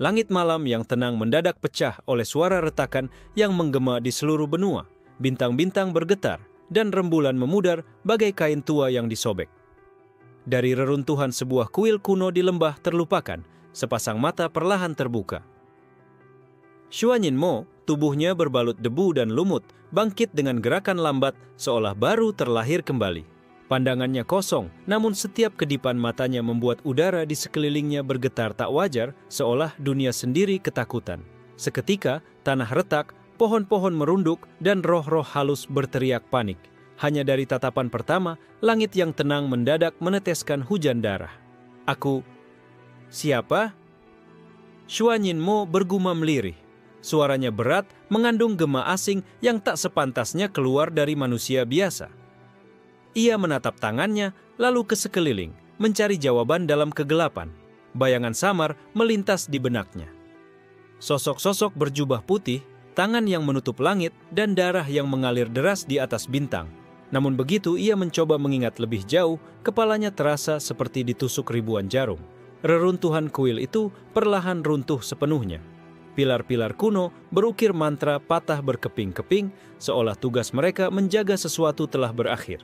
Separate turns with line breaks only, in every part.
Langit malam yang tenang mendadak pecah oleh suara retakan yang menggema di seluruh benua. Bintang-bintang bergetar, dan rembulan memudar bagai kain tua yang disobek. Dari reruntuhan sebuah kuil kuno di lembah terlupakan, sepasang mata perlahan terbuka. Xuanyinmo, tubuhnya berbalut debu dan lumut, bangkit dengan gerakan lambat seolah baru terlahir kembali. Pandangannya kosong, namun setiap kedipan matanya membuat udara di sekelilingnya bergetar tak wajar, seolah dunia sendiri ketakutan. Seketika, tanah retak, pohon-pohon merunduk, dan roh-roh halus berteriak panik. Hanya dari tatapan pertama, langit yang tenang mendadak meneteskan hujan darah. Aku, siapa? Xuanyinmo bergumam lirih. Suaranya berat, mengandung gema asing yang tak sepantasnya keluar dari manusia biasa. Ia menatap tangannya, lalu ke sekeliling, mencari jawaban dalam kegelapan. Bayangan samar melintas di benaknya. Sosok-sosok berjubah putih, tangan yang menutup langit, dan darah yang mengalir deras di atas bintang. Namun begitu ia mencoba mengingat lebih jauh, kepalanya terasa seperti ditusuk ribuan jarum. Reruntuhan kuil itu perlahan runtuh sepenuhnya. Pilar-pilar kuno berukir mantra patah berkeping-keping, seolah tugas mereka menjaga sesuatu telah berakhir.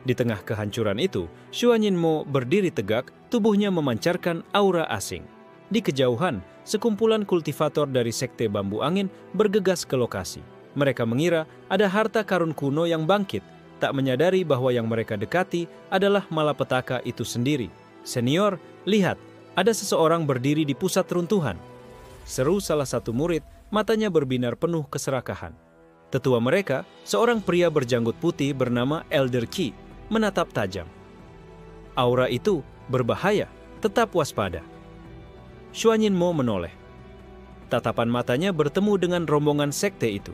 Di tengah kehancuran itu, Xuanyinmo berdiri tegak, tubuhnya memancarkan aura asing. Di kejauhan, sekumpulan kultivator dari sekte bambu angin bergegas ke lokasi. Mereka mengira ada harta karun kuno yang bangkit, tak menyadari bahwa yang mereka dekati adalah malapetaka itu sendiri. Senior, lihat, ada seseorang berdiri di pusat runtuhan. Seru salah satu murid, matanya berbinar penuh keserakahan. Tetua mereka, seorang pria berjanggut putih bernama Elder Qi, menatap tajam. Aura itu berbahaya, tetap waspada. Xuanyinmo menoleh. Tatapan matanya bertemu dengan rombongan sekte itu.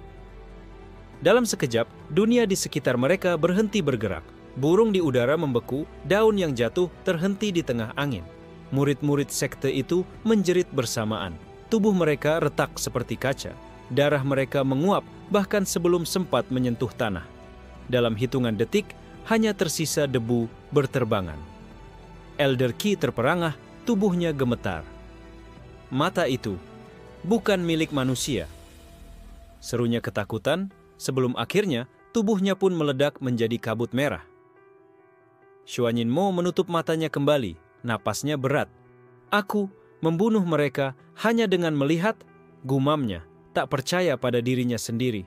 Dalam sekejap, dunia di sekitar mereka berhenti bergerak. Burung di udara membeku, daun yang jatuh terhenti di tengah angin. Murid-murid sekte itu menjerit bersamaan. Tubuh mereka retak seperti kaca. Darah mereka menguap bahkan sebelum sempat menyentuh tanah. Dalam hitungan detik, hanya tersisa debu berterbangan. Elder Qi terperangah, tubuhnya gemetar. Mata itu bukan milik manusia. Serunya ketakutan, sebelum akhirnya tubuhnya pun meledak menjadi kabut merah. Xuanyinmo menutup matanya kembali, napasnya berat. Aku membunuh mereka hanya dengan melihat, gumamnya, tak percaya pada dirinya sendiri.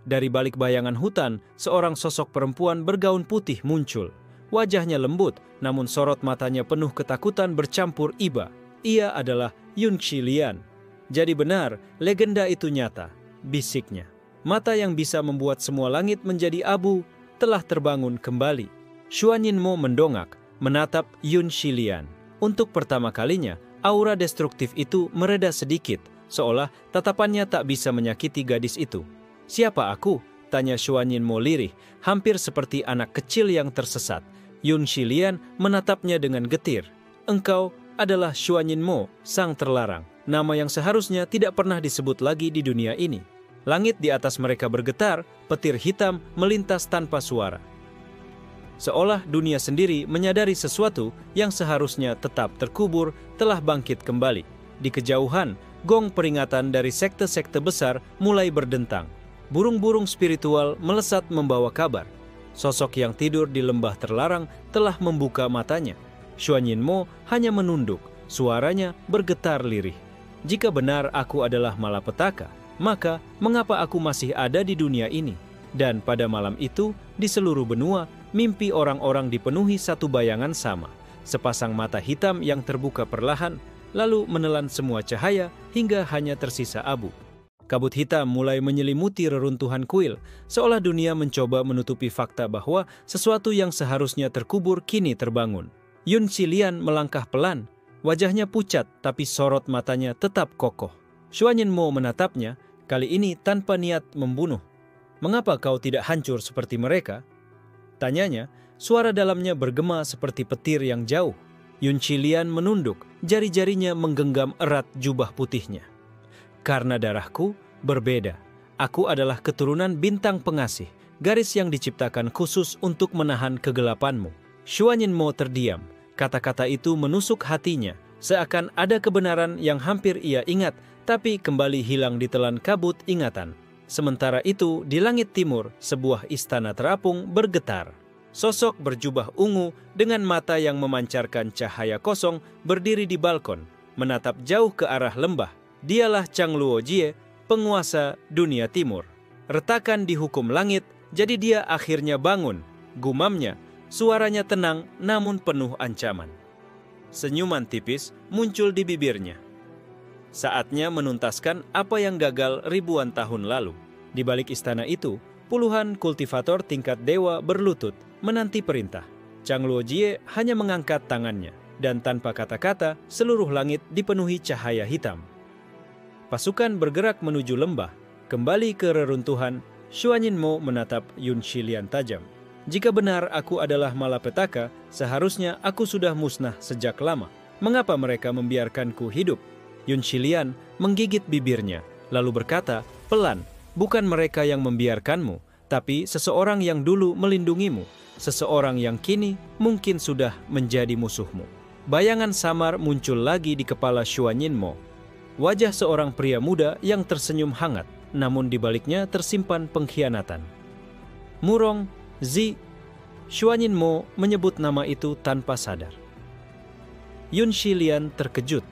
Dari balik bayangan hutan, seorang sosok perempuan bergaun putih muncul. Wajahnya lembut, namun sorot matanya penuh ketakutan bercampur iba. Ia adalah Yun Xilian. Jadi benar, legenda itu nyata, bisiknya. Mata yang bisa membuat semua langit menjadi abu telah terbangun kembali. Xuanyinmo mendongak, menatap Yun Xilian. Untuk pertama kalinya, aura destruktif itu mereda sedikit, seolah tatapannya tak bisa menyakiti gadis itu. Siapa aku? Tanya Xuanyinmo lirih, hampir seperti anak kecil yang tersesat. Yun Xilian menatapnya dengan getir. Engkau adalah Xuanyinmo, sang terlarang, nama yang seharusnya tidak pernah disebut lagi di dunia ini. Langit di atas mereka bergetar, petir hitam melintas tanpa suara. Seolah dunia sendiri menyadari sesuatu yang seharusnya tetap terkubur telah bangkit kembali. Di kejauhan, gong peringatan dari sekte-sekte besar mulai berdentang. Burung-burung spiritual melesat membawa kabar. Sosok yang tidur di lembah terlarang telah membuka matanya. Xuanyinmo hanya menunduk, suaranya bergetar lirih. Jika benar aku adalah malapetaka, maka mengapa aku masih ada di dunia ini? Dan pada malam itu, di seluruh benua, mimpi orang-orang dipenuhi satu bayangan sama. Sepasang mata hitam yang terbuka perlahan, lalu menelan semua cahaya hingga hanya tersisa abu. Kabut hitam mulai menyelimuti reruntuhan kuil, seolah dunia mencoba menutupi fakta bahwa sesuatu yang seharusnya terkubur kini terbangun. Yun Xilian melangkah pelan, wajahnya pucat tapi sorot matanya tetap kokoh. Xuanyinmo menatapnya, kali ini tanpa niat membunuh. Mengapa kau tidak hancur seperti mereka? Tanyanya, suara dalamnya bergema seperti petir yang jauh. Yun Xilian menunduk, jari-jarinya menggenggam erat jubah putihnya. Karena darahku berbeda. Aku adalah keturunan bintang pengasih, garis yang diciptakan khusus untuk menahan kegelapanmu. Xuanyinmo terdiam. Kata-kata itu menusuk hatinya, seakan ada kebenaran yang hampir ia ingat, tapi kembali hilang ditelan kabut ingatan. Sementara itu, di langit timur, sebuah istana terapung bergetar. Sosok berjubah ungu dengan mata yang memancarkan cahaya kosong berdiri di balkon, menatap jauh ke arah lembah. Dialah Chang Luo-jie, penguasa dunia timur. Retakan dihukum langit, jadi dia akhirnya bangun. Gumamnya, suaranya tenang namun penuh ancaman. Senyuman tipis muncul di bibirnya. Saatnya menuntaskan apa yang gagal ribuan tahun lalu. Di balik istana itu, puluhan kultivator tingkat dewa berlutut menanti perintah. Chang Luo-jie hanya mengangkat tangannya, dan tanpa kata-kata seluruh langit dipenuhi cahaya hitam. Pasukan bergerak menuju lembah. Kembali ke reruntuhan, Xuanyinmo menatap Yun Shilian tajam. Jika benar aku adalah malapetaka, seharusnya aku sudah musnah sejak lama. Mengapa mereka membiarkanku hidup? Yun Shilian menggigit bibirnya, lalu berkata, pelan, bukan mereka yang membiarkanmu, tapi seseorang yang dulu melindungimu, seseorang yang kini mungkin sudah menjadi musuhmu. Bayangan samar muncul lagi di kepala Xuanyinmo. Wajah seorang pria muda yang tersenyum hangat, namun di baliknya tersimpan pengkhianatan. Murong Zi. Xuanyinmo menyebut nama itu tanpa sadar. Yun Shilian terkejut.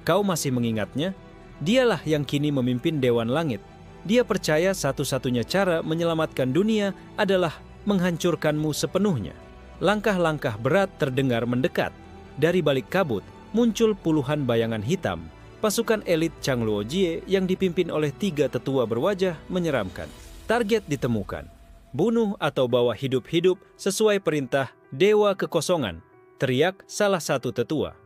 Kau masih mengingatnya? Dialah yang kini memimpin Dewan Langit. Dia percaya satu-satunya cara menyelamatkan dunia adalah menghancurkanmu sepenuhnya. Langkah-langkah berat terdengar mendekat. Dari balik kabut, muncul puluhan bayangan hitam. Pasukan elit Chang Luo-jie yang dipimpin oleh 3 tetua berwajah menyeramkan. Target ditemukan. Bunuh atau bawa hidup-hidup sesuai perintah Dewa Kekosongan, teriak salah satu tetua.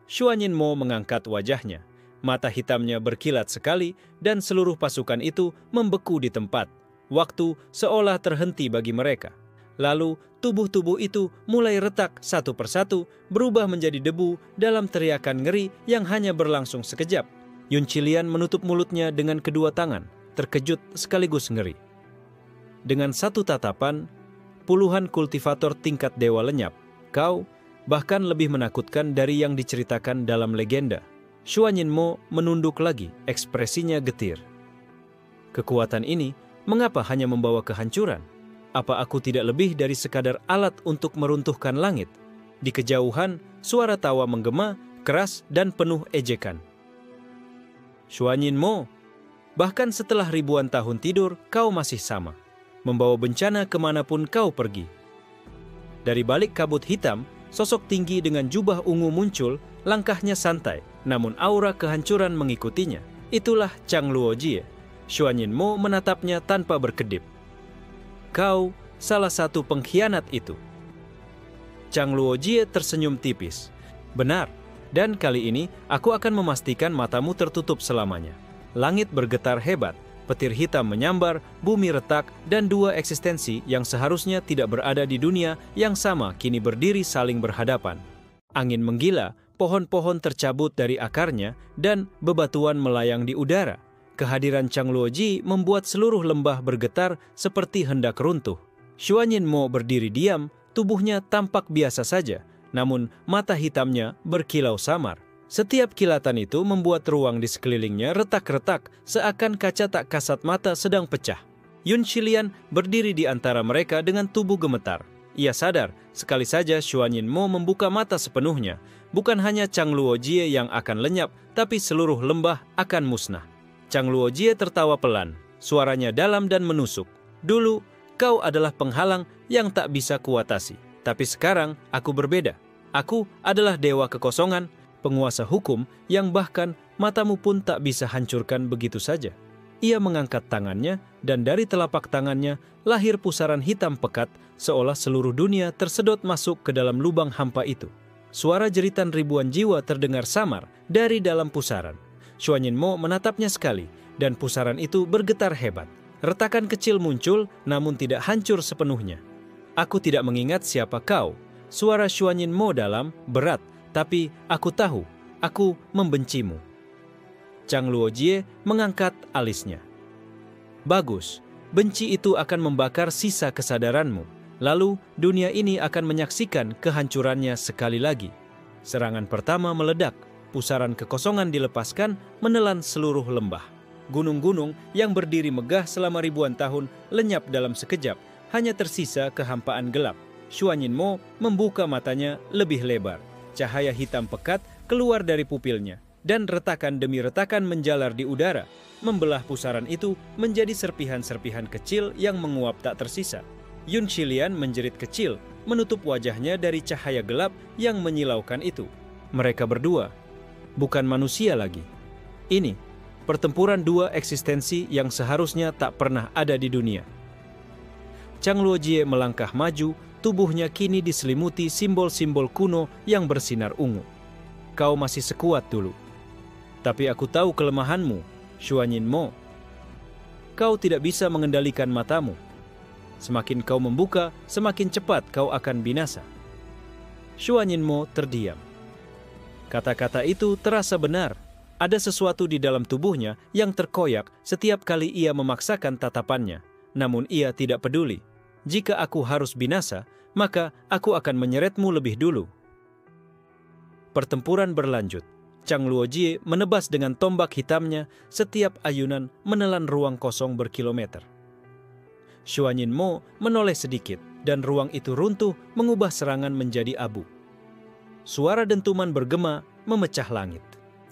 Xuanyinmo mengangkat wajahnya. Mata hitamnya berkilat sekali dan seluruh pasukan itu membeku di tempat. Waktu seolah terhenti bagi mereka. Lalu tubuh-tubuh itu mulai retak satu persatu, berubah menjadi debu dalam teriakan ngeri yang hanya berlangsung sekejap. Yun Shilian menutup mulutnya dengan kedua tangan, terkejut sekaligus ngeri. Dengan satu tatapan, puluhan kultivator tingkat dewa lenyap. Kau bahkan lebih menakutkan dari yang diceritakan dalam legenda. Xuanyinmo menunduk lagi, ekspresinya getir. Kekuatan ini mengapa hanya membawa kehancuran? Apa aku tidak lebih dari sekadar alat untuk meruntuhkan langit? Di kejauhan, suara tawa menggema, keras dan penuh ejekan. Xuanyinmo, bahkan setelah ribuan tahun tidur, kau masih sama. Membawa bencana kemanapun kau pergi. Dari balik kabut hitam, sosok tinggi dengan jubah ungu muncul, langkahnya santai, namun aura kehancuran mengikutinya. Itulah Chang Luo-jie. Xuanyinmo menatapnya tanpa berkedip. Kau salah satu pengkhianat itu. Chang Luo-jie tersenyum tipis. Benar, dan kali ini aku akan memastikan matamu tertutup selamanya. Langit bergetar hebat. Petir hitam menyambar, bumi retak, dan 2 eksistensi yang seharusnya tidak berada di dunia yang sama kini berdiri saling berhadapan. Angin menggila, pohon-pohon tercabut dari akarnya, dan bebatuan melayang di udara. Kehadiran Chang Luo-jie membuat seluruh lembah bergetar seperti hendak runtuh. Xuanyinmo berdiri diam, tubuhnya tampak biasa saja, namun mata hitamnya berkilau samar. Setiap kilatan itu membuat ruang di sekelilingnya retak-retak, seakan kaca tak kasat mata sedang pecah. Yun Shilian berdiri di antara mereka dengan tubuh gemetar. Ia sadar, sekali saja Xuanyinmo membuka mata sepenuhnya, bukan hanya Chang Luo-jie yang akan lenyap, tapi seluruh lembah akan musnah. Chang Luo-jie tertawa pelan, suaranya dalam dan menusuk. Dulu, kau adalah penghalang yang tak bisa kuatasi. Tapi sekarang, aku berbeda. Aku adalah Dewa Kekosongan, penguasa hukum yang bahkan matamu pun tak bisa hancurkan begitu saja. Ia mengangkat tangannya, dan dari telapak tangannya lahir pusaran hitam pekat, seolah seluruh dunia tersedot masuk ke dalam lubang hampa itu. Suara jeritan ribuan jiwa terdengar samar dari dalam pusaran. Xuanyinmo menatapnya sekali, dan pusaran itu bergetar hebat. Retakan kecil muncul, namun tidak hancur sepenuhnya. Aku tidak mengingat siapa kau. Suara Xuanyinmo dalam, berat, tapi aku tahu, aku membencimu. Chang Luo-jie mengangkat alisnya. Bagus, benci itu akan membakar sisa kesadaranmu. Lalu dunia ini akan menyaksikan kehancurannya sekali lagi. Serangan pertama meledak, pusaran kekosongan dilepaskan menelan seluruh lembah. Gunung-gunung yang berdiri megah selama ribuan tahun lenyap dalam sekejap, hanya tersisa kehampaan gelap. Xuanyinmo membuka matanya lebih lebar. Cahaya hitam pekat keluar dari pupilnya, dan retakan demi retakan menjalar di udara, membelah pusaran itu menjadi serpihan-serpihan kecil yang menguap tak tersisa. Yun Qilian menjerit kecil, menutup wajahnya dari cahaya gelap yang menyilaukan itu. Mereka berdua bukan manusia lagi. Ini pertempuran dua eksistensi yang seharusnya tak pernah ada di dunia. Chang Luojie melangkah maju, tubuhnya kini diselimuti simbol-simbol kuno yang bersinar ungu. Kau masih sekuat dulu. Tapi aku tahu kelemahanmu, Xuanyinmo. Kau tidak bisa mengendalikan matamu. Semakin kau membuka, semakin cepat kau akan binasa. Xuanyinmo terdiam. Kata-kata itu terasa benar. Ada sesuatu di dalam tubuhnya yang terkoyak setiap kali ia memaksakan tatapannya. Namun ia tidak peduli. Jika aku harus binasa, maka aku akan menyeretmu lebih dulu. Pertempuran berlanjut. Chang Luojie menebas dengan tombak hitamnya, setiap ayunan menelan ruang kosong berkilometer. Xuanyinmo menoleh sedikit, dan ruang itu runtuh mengubah serangan menjadi abu. Suara dentuman bergema memecah langit.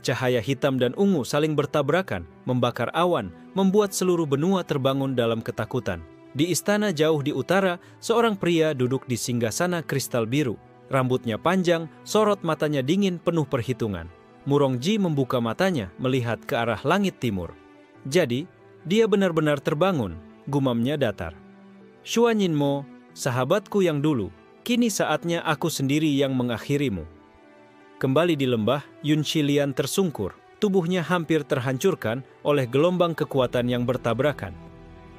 Cahaya hitam dan ungu saling bertabrakan, membakar awan, membuat seluruh benua terbangun dalam ketakutan. Di istana jauh di utara, seorang pria duduk di singgasana kristal biru. Rambutnya panjang, sorot matanya dingin penuh perhitungan. Murongji membuka matanya melihat ke arah langit timur. Jadi, dia benar-benar terbangun, gumamnya datar. Xuanyinmo, sahabatku yang dulu, kini saatnya aku sendiri yang mengakhirimu. Kembali di lembah, Yun Qilian tersungkur, tubuhnya hampir terhancurkan oleh gelombang kekuatan yang bertabrakan.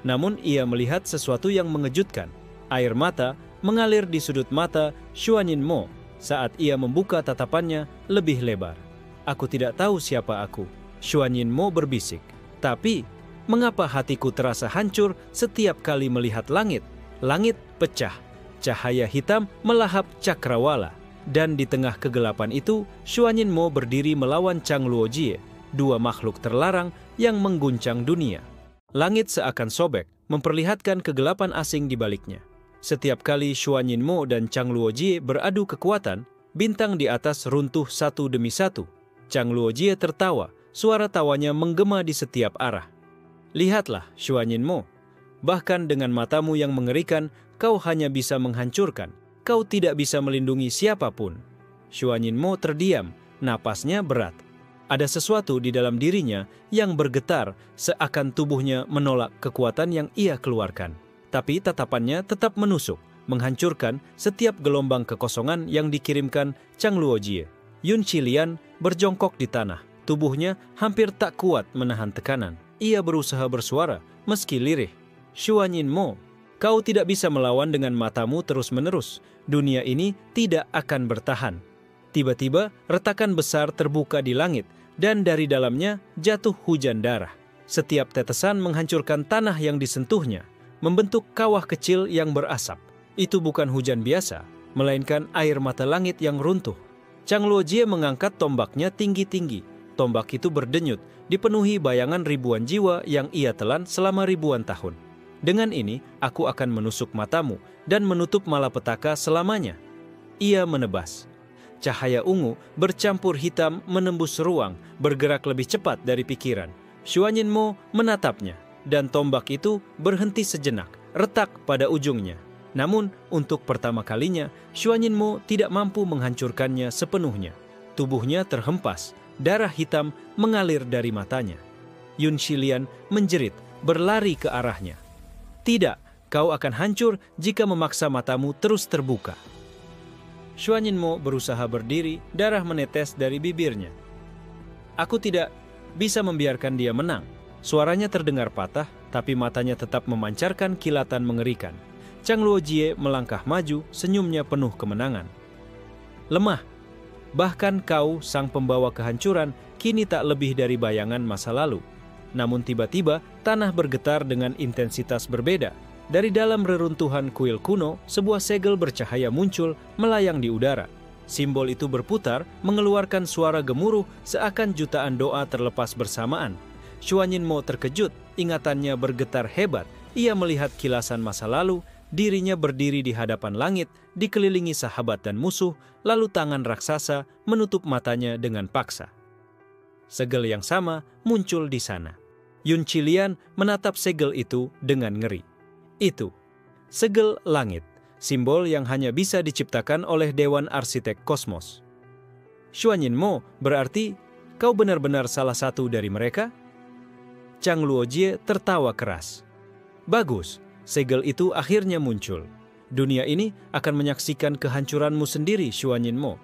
Namun ia melihat sesuatu yang mengejutkan. Air mata mengalir di sudut mata Xuanyinmo saat ia membuka tatapannya lebih lebar. Aku tidak tahu siapa aku, Xuanyinmo berbisik. Tapi, mengapa hatiku terasa hancur setiap kali melihat langit? Langit pecah, cahaya hitam melahap cakrawala. Dan di tengah kegelapan itu, Xuanyinmo berdiri melawan Chang Luojie, dua makhluk terlarang yang mengguncang dunia. Langit seakan sobek, memperlihatkan kegelapan asing di baliknya. Setiap kali Xuanyinmo dan Chang Luojie beradu kekuatan, bintang di atas runtuh satu demi satu. Chang Luojie tertawa, suara tawanya menggema di setiap arah. Lihatlah, Xuanyinmo, bahkan dengan matamu yang mengerikan, kau hanya bisa menghancurkan. Kau tidak bisa melindungi siapapun. Xuanyinmo terdiam, napasnya berat. Ada sesuatu di dalam dirinya yang bergetar seakan tubuhnya menolak kekuatan yang ia keluarkan. Tapi tatapannya tetap menusuk, menghancurkan setiap gelombang kekosongan yang dikirimkan Chang Luojie. Yun Qilian berjongkok di tanah. Tubuhnya hampir tak kuat menahan tekanan. Ia berusaha bersuara, meski lirih. Xuanyinmo, kau tidak bisa melawan dengan matamu terus-menerus. Dunia ini tidak akan bertahan. Tiba-tiba, retakan besar terbuka di langit, dan dari dalamnya jatuh hujan darah. Setiap tetesan menghancurkan tanah yang disentuhnya, membentuk kawah kecil yang berasap. Itu bukan hujan biasa, melainkan air mata langit yang runtuh. Chang Luojie mengangkat tombaknya tinggi-tinggi. Tombak itu berdenyut, dipenuhi bayangan ribuan jiwa yang ia telan selama ribuan tahun. Dengan ini, aku akan menusuk matamu dan menutup malapetaka selamanya. Ia menebas. Cahaya ungu bercampur hitam menembus ruang, bergerak lebih cepat dari pikiran. Xuanyinmo menatapnya, dan tombak itu berhenti sejenak, retak pada ujungnya. Namun, untuk pertama kalinya, Xuanyinmo tidak mampu menghancurkannya sepenuhnya. Tubuhnya terhempas, darah hitam mengalir dari matanya. Yun Qilian menjerit, berlari ke arahnya. Tidak, kau akan hancur jika memaksa matamu terus terbuka. Xuanyinmo berusaha berdiri, darah menetes dari bibirnya. Aku tidak bisa membiarkan dia menang. Suaranya terdengar patah, tapi matanya tetap memancarkan kilatan mengerikan. Chang Luojie melangkah maju, senyumnya penuh kemenangan. Lemah, bahkan kau, sang pembawa kehancuran, kini tak lebih dari bayangan masa lalu. Namun tiba-tiba, tanah bergetar dengan intensitas berbeda. Dari dalam reruntuhan kuil kuno, sebuah segel bercahaya muncul melayang di udara. Simbol itu berputar, mengeluarkan suara gemuruh seakan jutaan doa terlepas bersamaan. Xuanyinmo terkejut, ingatannya bergetar hebat. Ia melihat kilasan masa lalu, dirinya berdiri di hadapan langit, dikelilingi sahabat dan musuh, lalu tangan raksasa menutup matanya dengan paksa. Segel yang sama muncul di sana. Yun Qilian menatap segel itu dengan ngeri. Itu, segel langit, simbol yang hanya bisa diciptakan oleh Dewan Arsitek Kosmos. Xuanyinmo, berarti kau benar-benar salah satu dari mereka? Chang Luojie tertawa keras. Bagus, segel itu akhirnya muncul. Dunia ini akan menyaksikan kehancuranmu sendiri, Xuanyinmo.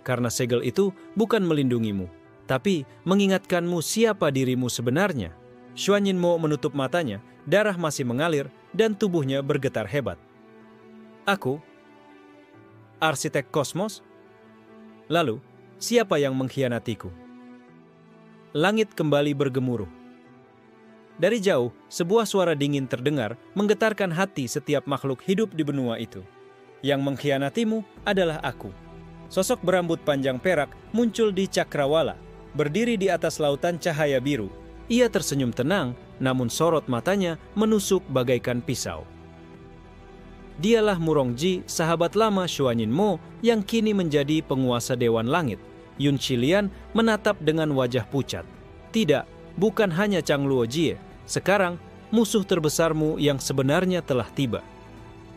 Karena segel itu bukan melindungimu, tapi mengingatkanmu siapa dirimu sebenarnya. Xuanyinmo menutup matanya, darah masih mengalir, dan tubuhnya bergetar hebat. Aku? Arsitek kosmos? Lalu, siapa yang mengkhianatiku? Langit kembali bergemuruh. Dari jauh, sebuah suara dingin terdengar, menggetarkan hati setiap makhluk hidup di benua itu. Yang mengkhianatimu adalah aku. Sosok berambut panjang perak muncul di cakrawala, berdiri di atas lautan cahaya biru. Ia tersenyum tenang, namun sorot matanya menusuk bagaikan pisau. Dialah Murongji, sahabat lama Xuanyinmo yang kini menjadi penguasa Dewan Langit. Yun Qilian menatap dengan wajah pucat. Tidak, bukan hanya Chang Luojie. Sekarang, musuh terbesarmu yang sebenarnya telah tiba.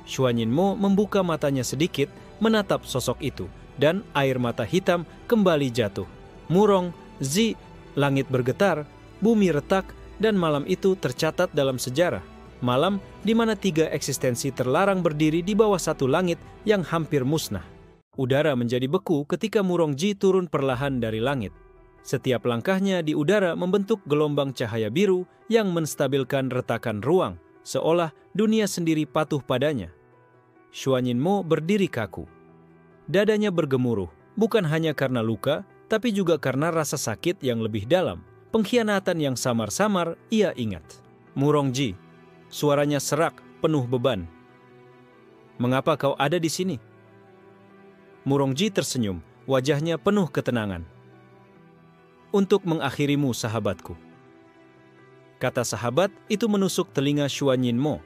Xuanyinmo membuka matanya sedikit, menatap sosok itu, dan air mata hitam kembali jatuh. Murong, Zi, langit bergetar, bumi retak, dan malam itu tercatat dalam sejarah. Malam di mana 3 eksistensi terlarang berdiri di bawah satu langit yang hampir musnah. Udara menjadi beku ketika Murongji turun perlahan dari langit. Setiap langkahnya di udara membentuk gelombang cahaya biru yang menstabilkan retakan ruang, seolah dunia sendiri patuh padanya. Xuanyinmo berdiri kaku. Dadanya bergemuruh, bukan hanya karena luka, tapi juga karena rasa sakit yang lebih dalam. Pengkhianatan yang samar-samar ia ingat. Murongji, suaranya serak, penuh beban. Mengapa kau ada di sini? Murongji tersenyum, wajahnya penuh ketenangan. Untuk mengakhirimu, sahabatku. Kata sahabat itu menusuk telinga Xuanyinmo.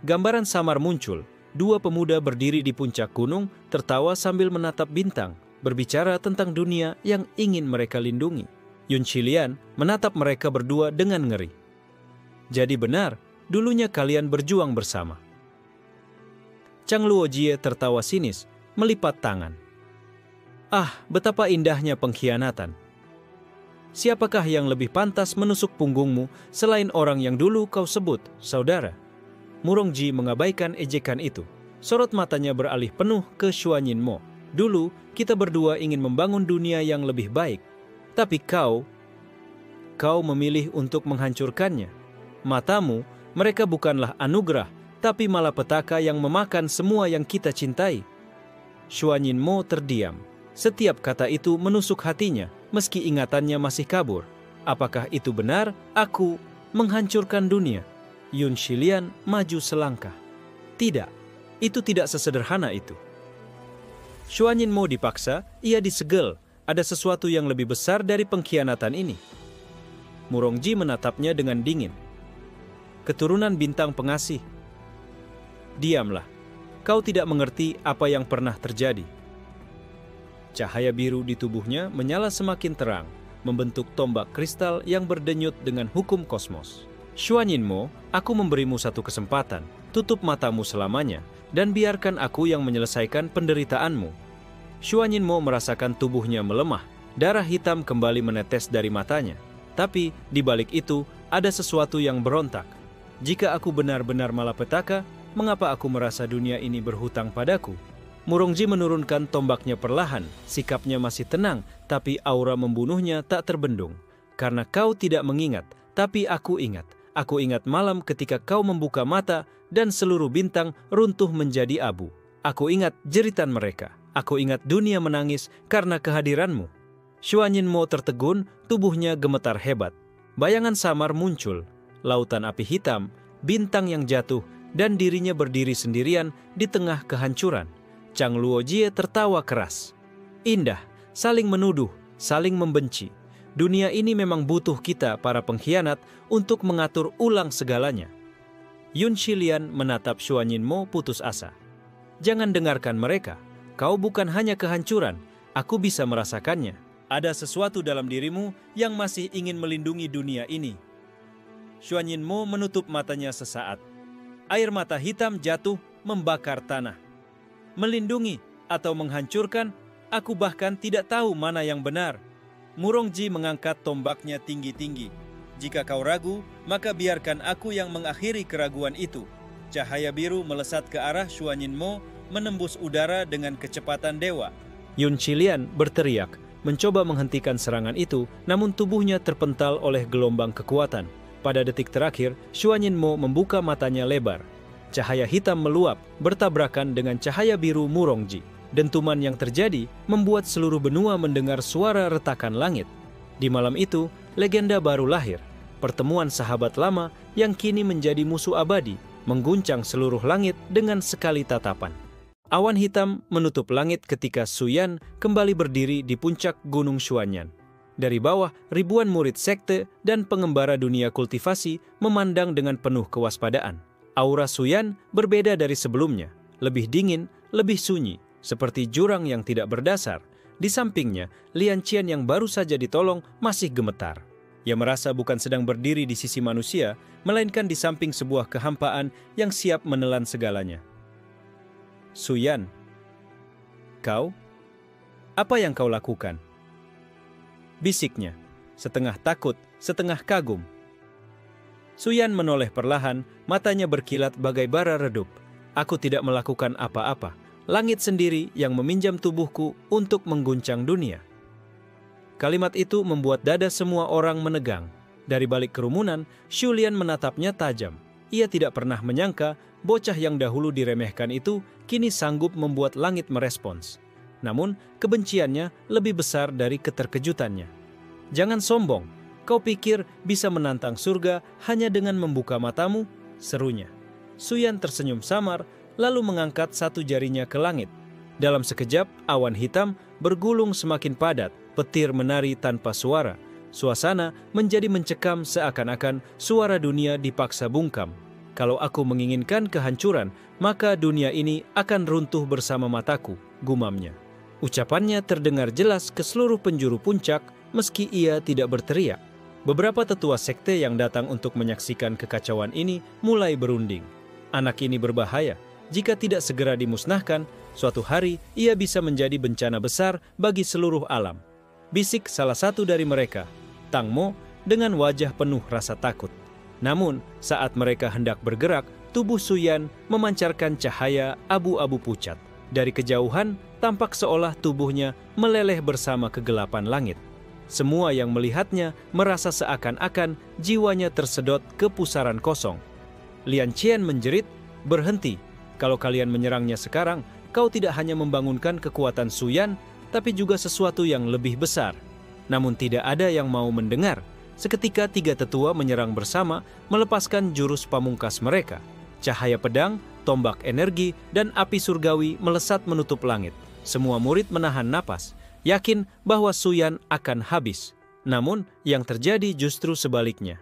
Gambaran samar muncul, 2 pemuda berdiri di puncak gunung, tertawa sambil menatap bintang, berbicara tentang dunia yang ingin mereka lindungi. Yun Qilian menatap mereka berdua dengan ngeri. Jadi benar, dulunya kalian berjuang bersama. Chang Luojie tertawa sinis, melipat tangan. Ah, betapa indahnya pengkhianatan. Siapakah yang lebih pantas menusuk punggungmu selain orang yang dulu kau sebut saudara? Murongji mengabaikan ejekan itu. Sorot matanya beralih penuh ke Xuanyinmo. Dulu, kita berdua ingin membangun dunia yang lebih baik. Tapi kau memilih untuk menghancurkannya. Matamu, mereka bukanlah anugerah, tapi malapetaka yang memakan semua yang kita cintai. Xuanyinmo terdiam. Setiap kata itu menusuk hatinya, meski ingatannya masih kabur. Apakah itu benar? Aku menghancurkan dunia. Yun Qilian maju selangkah. Tidak, itu tidak sesederhana itu. Xuanyinmo dipaksa, ia disegel. Ada sesuatu yang lebih besar dari pengkhianatan ini. Murongji menatapnya dengan dingin. Keturunan bintang pengasih. Diamlah, kau tidak mengerti apa yang pernah terjadi. Cahaya biru di tubuhnya menyala semakin terang, membentuk tombak kristal yang berdenyut dengan hukum kosmos. Xuanyinmo, aku memberimu satu kesempatan, tutup matamu selamanya, dan biarkan aku yang menyelesaikan penderitaanmu. Xuanyinmo merasakan tubuhnya melemah, darah hitam kembali menetes dari matanya. Tapi di balik itu ada sesuatu yang berontak. Jika aku benar-benar malapetaka, mengapa aku merasa dunia ini berhutang padaku? Murongji menurunkan tombaknya perlahan, sikapnya masih tenang, tapi aura membunuhnya tak terbendung. Karena kau tidak mengingat, tapi aku ingat. Aku ingat malam ketika kau membuka mata dan seluruh bintang runtuh menjadi abu. Aku ingat jeritan mereka. Aku ingat dunia menangis karena kehadiranmu. Xuanyinmo tertegun, tubuhnya gemetar hebat. Bayangan samar muncul, lautan api hitam, bintang yang jatuh, dan dirinya berdiri sendirian di tengah kehancuran. Chang Luojie tertawa keras. Indah, saling menuduh, saling membenci. Dunia ini memang butuh kita para pengkhianat untuk mengatur ulang segalanya. Yun Shilian menatap Xuan Yinmo putus asa. Jangan dengarkan mereka. Kau bukan hanya kehancuran, aku bisa merasakannya. Ada sesuatu dalam dirimu yang masih ingin melindungi dunia ini. Xuan Yinmo menutup matanya sesaat. Air mata hitam jatuh membakar tanah. Melindungi atau menghancurkan, aku bahkan tidak tahu mana yang benar. Murongji mengangkat tombaknya tinggi-tinggi. Jika kau ragu, maka biarkan aku yang mengakhiri keraguan itu. Cahaya biru melesat ke arah Xuan Yinmo, menembus udara dengan kecepatan dewa. Yun Shilian berteriak, mencoba menghentikan serangan itu, namun tubuhnya terpental oleh gelombang kekuatan. Pada detik terakhir, Xuan Yinmo membuka matanya lebar. Cahaya hitam meluap, bertabrakan dengan cahaya biru Murongji. Dentuman yang terjadi membuat seluruh benua mendengar suara retakan langit. Di malam itu, legenda baru lahir. Pertemuan sahabat lama yang kini menjadi musuh abadi, mengguncang seluruh langit dengan sekali tatapan. Awan hitam menutup langit ketika Suyan kembali berdiri di puncak Gunung Xuanyan. Dari bawah, ribuan murid sekte dan pengembara dunia kultivasi memandang dengan penuh kewaspadaan. Aura Suyan berbeda dari sebelumnya, lebih dingin, lebih sunyi, seperti jurang yang tidak berdasar. Di sampingnya, Lian Qian yang baru saja ditolong masih gemetar. Ia merasa bukan sedang berdiri di sisi manusia, melainkan di samping sebuah kehampaan yang siap menelan segalanya. Suyan, kau? Apa yang kau lakukan? Bisiknya, setengah takut, setengah kagum. Suyan menoleh perlahan, matanya berkilat bagai bara redup. Aku tidak melakukan apa-apa. Langit sendiri yang meminjam tubuhku untuk mengguncang dunia. Kalimat itu membuat dada semua orang menegang. Dari balik kerumunan, Shulian menatapnya tajam. Ia tidak pernah menyangka bocah yang dahulu diremehkan itu kini sanggup membuat langit merespons. Namun, kebenciannya lebih besar dari keterkejutannya. Jangan sombong, kau pikir bisa menantang surga hanya dengan membuka matamu? Serunya. Suyan tersenyum samar, lalu mengangkat satu jarinya ke langit. Dalam sekejap, awan hitam bergulung semakin padat, petir menari tanpa suara. Suasana menjadi mencekam seakan-akan suara dunia dipaksa bungkam. Kalau aku menginginkan kehancuran, maka dunia ini akan runtuh bersama mataku, gumamnya. Ucapannya terdengar jelas ke seluruh penjuru puncak meski ia tidak berteriak. Beberapa tetua sekte yang datang untuk menyaksikan kekacauan ini mulai berunding. Anak ini berbahaya. Jika tidak segera dimusnahkan, suatu hari ia bisa menjadi bencana besar bagi seluruh alam. Bisik salah satu dari mereka, Tang Mo, dengan wajah penuh rasa takut. Namun, saat mereka hendak bergerak, tubuh Suyan memancarkan cahaya abu-abu pucat. Dari kejauhan, tampak seolah tubuhnya meleleh bersama kegelapan langit. Semua yang melihatnya merasa seakan-akan jiwanya tersedot ke pusaran kosong. Lian Qian menjerit, "Berhenti! Kalau kalian menyerangnya sekarang, kau tidak hanya membangunkan kekuatan Suyan, tapi juga sesuatu yang lebih besar." Namun tidak ada yang mau mendengar. Seketika tiga tetua menyerang bersama, melepaskan jurus pamungkas mereka. Cahaya pedang, tombak energi, dan api surgawi melesat menutup langit. Semua murid menahan napas, yakin bahwa Suyan akan habis. Namun, yang terjadi justru sebaliknya.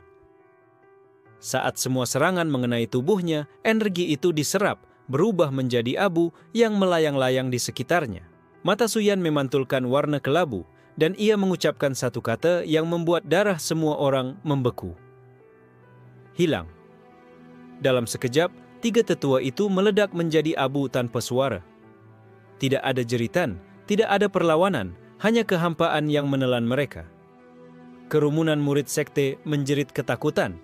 Saat semua serangan mengenai tubuhnya, energi itu diserap, berubah menjadi abu yang melayang-layang di sekitarnya. Mata Suyan memantulkan warna kelabu, dan ia mengucapkan satu kata yang membuat darah semua orang membeku. Hilang. Dalam sekejap, tiga tetua itu meledak menjadi abu tanpa suara. Tidak ada jeritan, tidak ada perlawanan, hanya kehampaan yang menelan mereka. Kerumunan murid sekte menjerit ketakutan.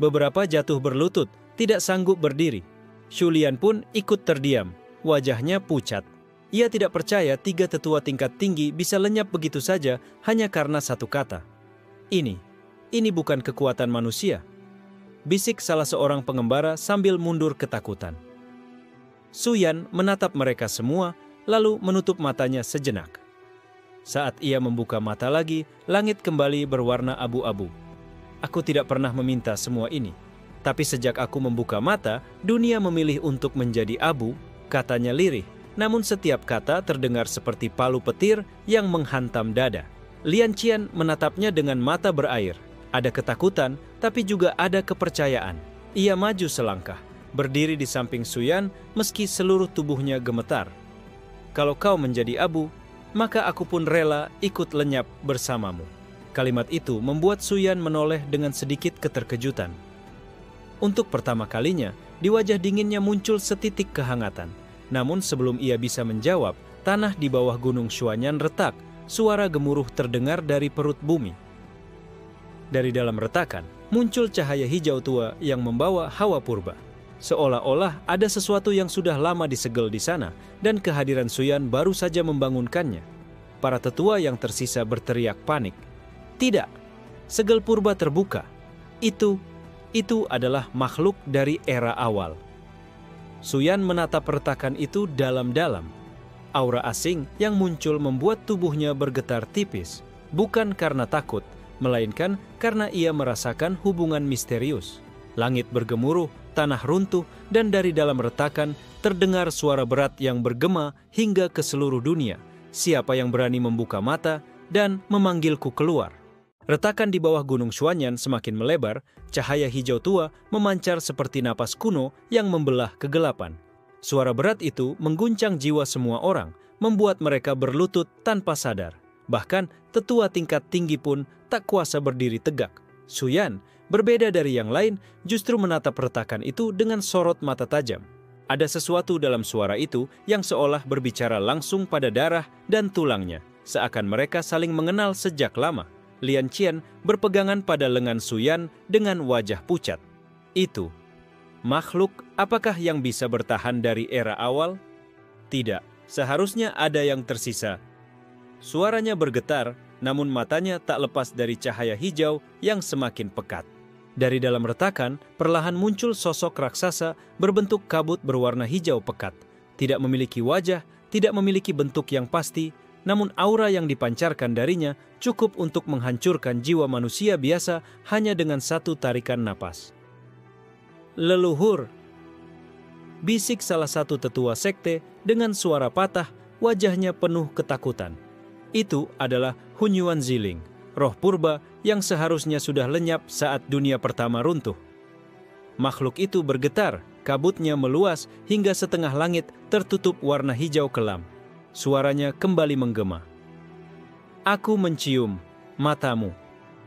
Beberapa jatuh berlutut, tidak sanggup berdiri. Shulian pun ikut terdiam, wajahnya pucat. Ia tidak percaya tiga tetua tingkat tinggi bisa lenyap begitu saja hanya karena satu kata. Ini bukan kekuatan manusia. Bisik salah seorang pengembara sambil mundur ketakutan. Suyan menatap mereka semua, lalu menutup matanya sejenak. Saat ia membuka mata lagi, langit kembali berwarna abu-abu. Aku tidak pernah meminta semua ini. Tapi sejak aku membuka mata, dunia memilih untuk menjadi abu, katanya lirih. namun setiap kata terdengar seperti palu petir yang menghantam dada. Lian Qian menatapnya dengan mata berair. Ada ketakutan, tapi juga ada kepercayaan. Ia maju selangkah, berdiri di samping Suyan meski seluruh tubuhnya gemetar. Kalau kau menjadi abu, maka aku pun rela ikut lenyap bersamamu. Kalimat itu membuat Suyan menoleh dengan sedikit keterkejutan. Untuk pertama kalinya, di wajah dinginnya muncul setitik kehangatan. Namun sebelum ia bisa menjawab, tanah di bawah gunung Shuanyan retak, suara gemuruh terdengar dari perut bumi. Dari dalam retakan, muncul cahaya hijau tua yang membawa hawa purba. Seolah-olah ada sesuatu yang sudah lama disegel di sana, dan kehadiran Suyan baru saja membangunkannya. Para tetua yang tersisa berteriak panik. Tidak, segel purba terbuka. Itu adalah makhluk dari era awal. Suyan menatap retakan itu dalam-dalam. Aura asing yang muncul membuat tubuhnya bergetar tipis, bukan karena takut, melainkan karena ia merasakan hubungan misterius. Langit bergemuruh, tanah runtuh, dan dari dalam retakan terdengar suara berat yang bergema hingga ke seluruh dunia. Siapa yang berani membuka mata dan memanggilku keluar? Retakan di bawah gunung Shuanyan semakin melebar, cahaya hijau tua memancar seperti napas kuno yang membelah kegelapan. Suara berat itu mengguncang jiwa semua orang, membuat mereka berlutut tanpa sadar. Bahkan tetua tingkat tinggi pun tak kuasa berdiri tegak. Suyan, berbeda dari yang lain, justru menatap retakan itu dengan sorot mata tajam. Ada sesuatu dalam suara itu yang seolah berbicara langsung pada darah dan tulangnya, seakan mereka saling mengenal sejak lama. Lian Qian berpegangan pada lengan Suyan dengan wajah pucat. Itu makhluk apakah yang bisa bertahan dari era awal? Tidak, seharusnya ada yang tersisa. Suaranya bergetar, namun matanya tak lepas dari cahaya hijau yang semakin pekat. Dari dalam retakan, perlahan muncul sosok raksasa berbentuk kabut berwarna hijau pekat. Tidak memiliki wajah, tidak memiliki bentuk yang pasti, namun aura yang dipancarkan darinya cukup untuk menghancurkan jiwa manusia biasa hanya dengan satu tarikan napas. Leluhur, bisik salah satu tetua sekte dengan suara patah, wajahnya penuh ketakutan. Itu adalah Hunyuan Ziling, roh purba yang seharusnya sudah lenyap saat dunia pertama runtuh. Makhluk itu bergetar, kabutnya meluas hingga setengah langit tertutup warna hijau kelam. Suaranya kembali menggema. Aku mencium matamu,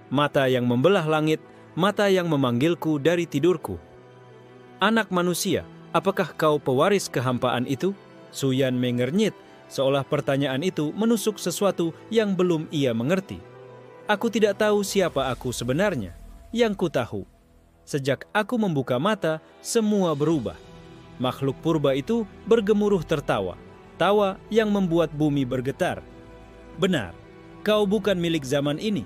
mata yang membelah langit, mata yang memanggilku dari tidurku. Anak manusia, apakah kau pewaris kehampaan itu? Suyan mengernyit, seolah pertanyaan itu menusuk sesuatu yang belum ia mengerti. Aku tidak tahu siapa aku sebenarnya. Yang ku tahu, sejak aku membuka mata, semua berubah. Makhluk purba itu bergemuruh tertawa. Tawa yang membuat bumi bergetar. Benar, kau bukan milik zaman ini.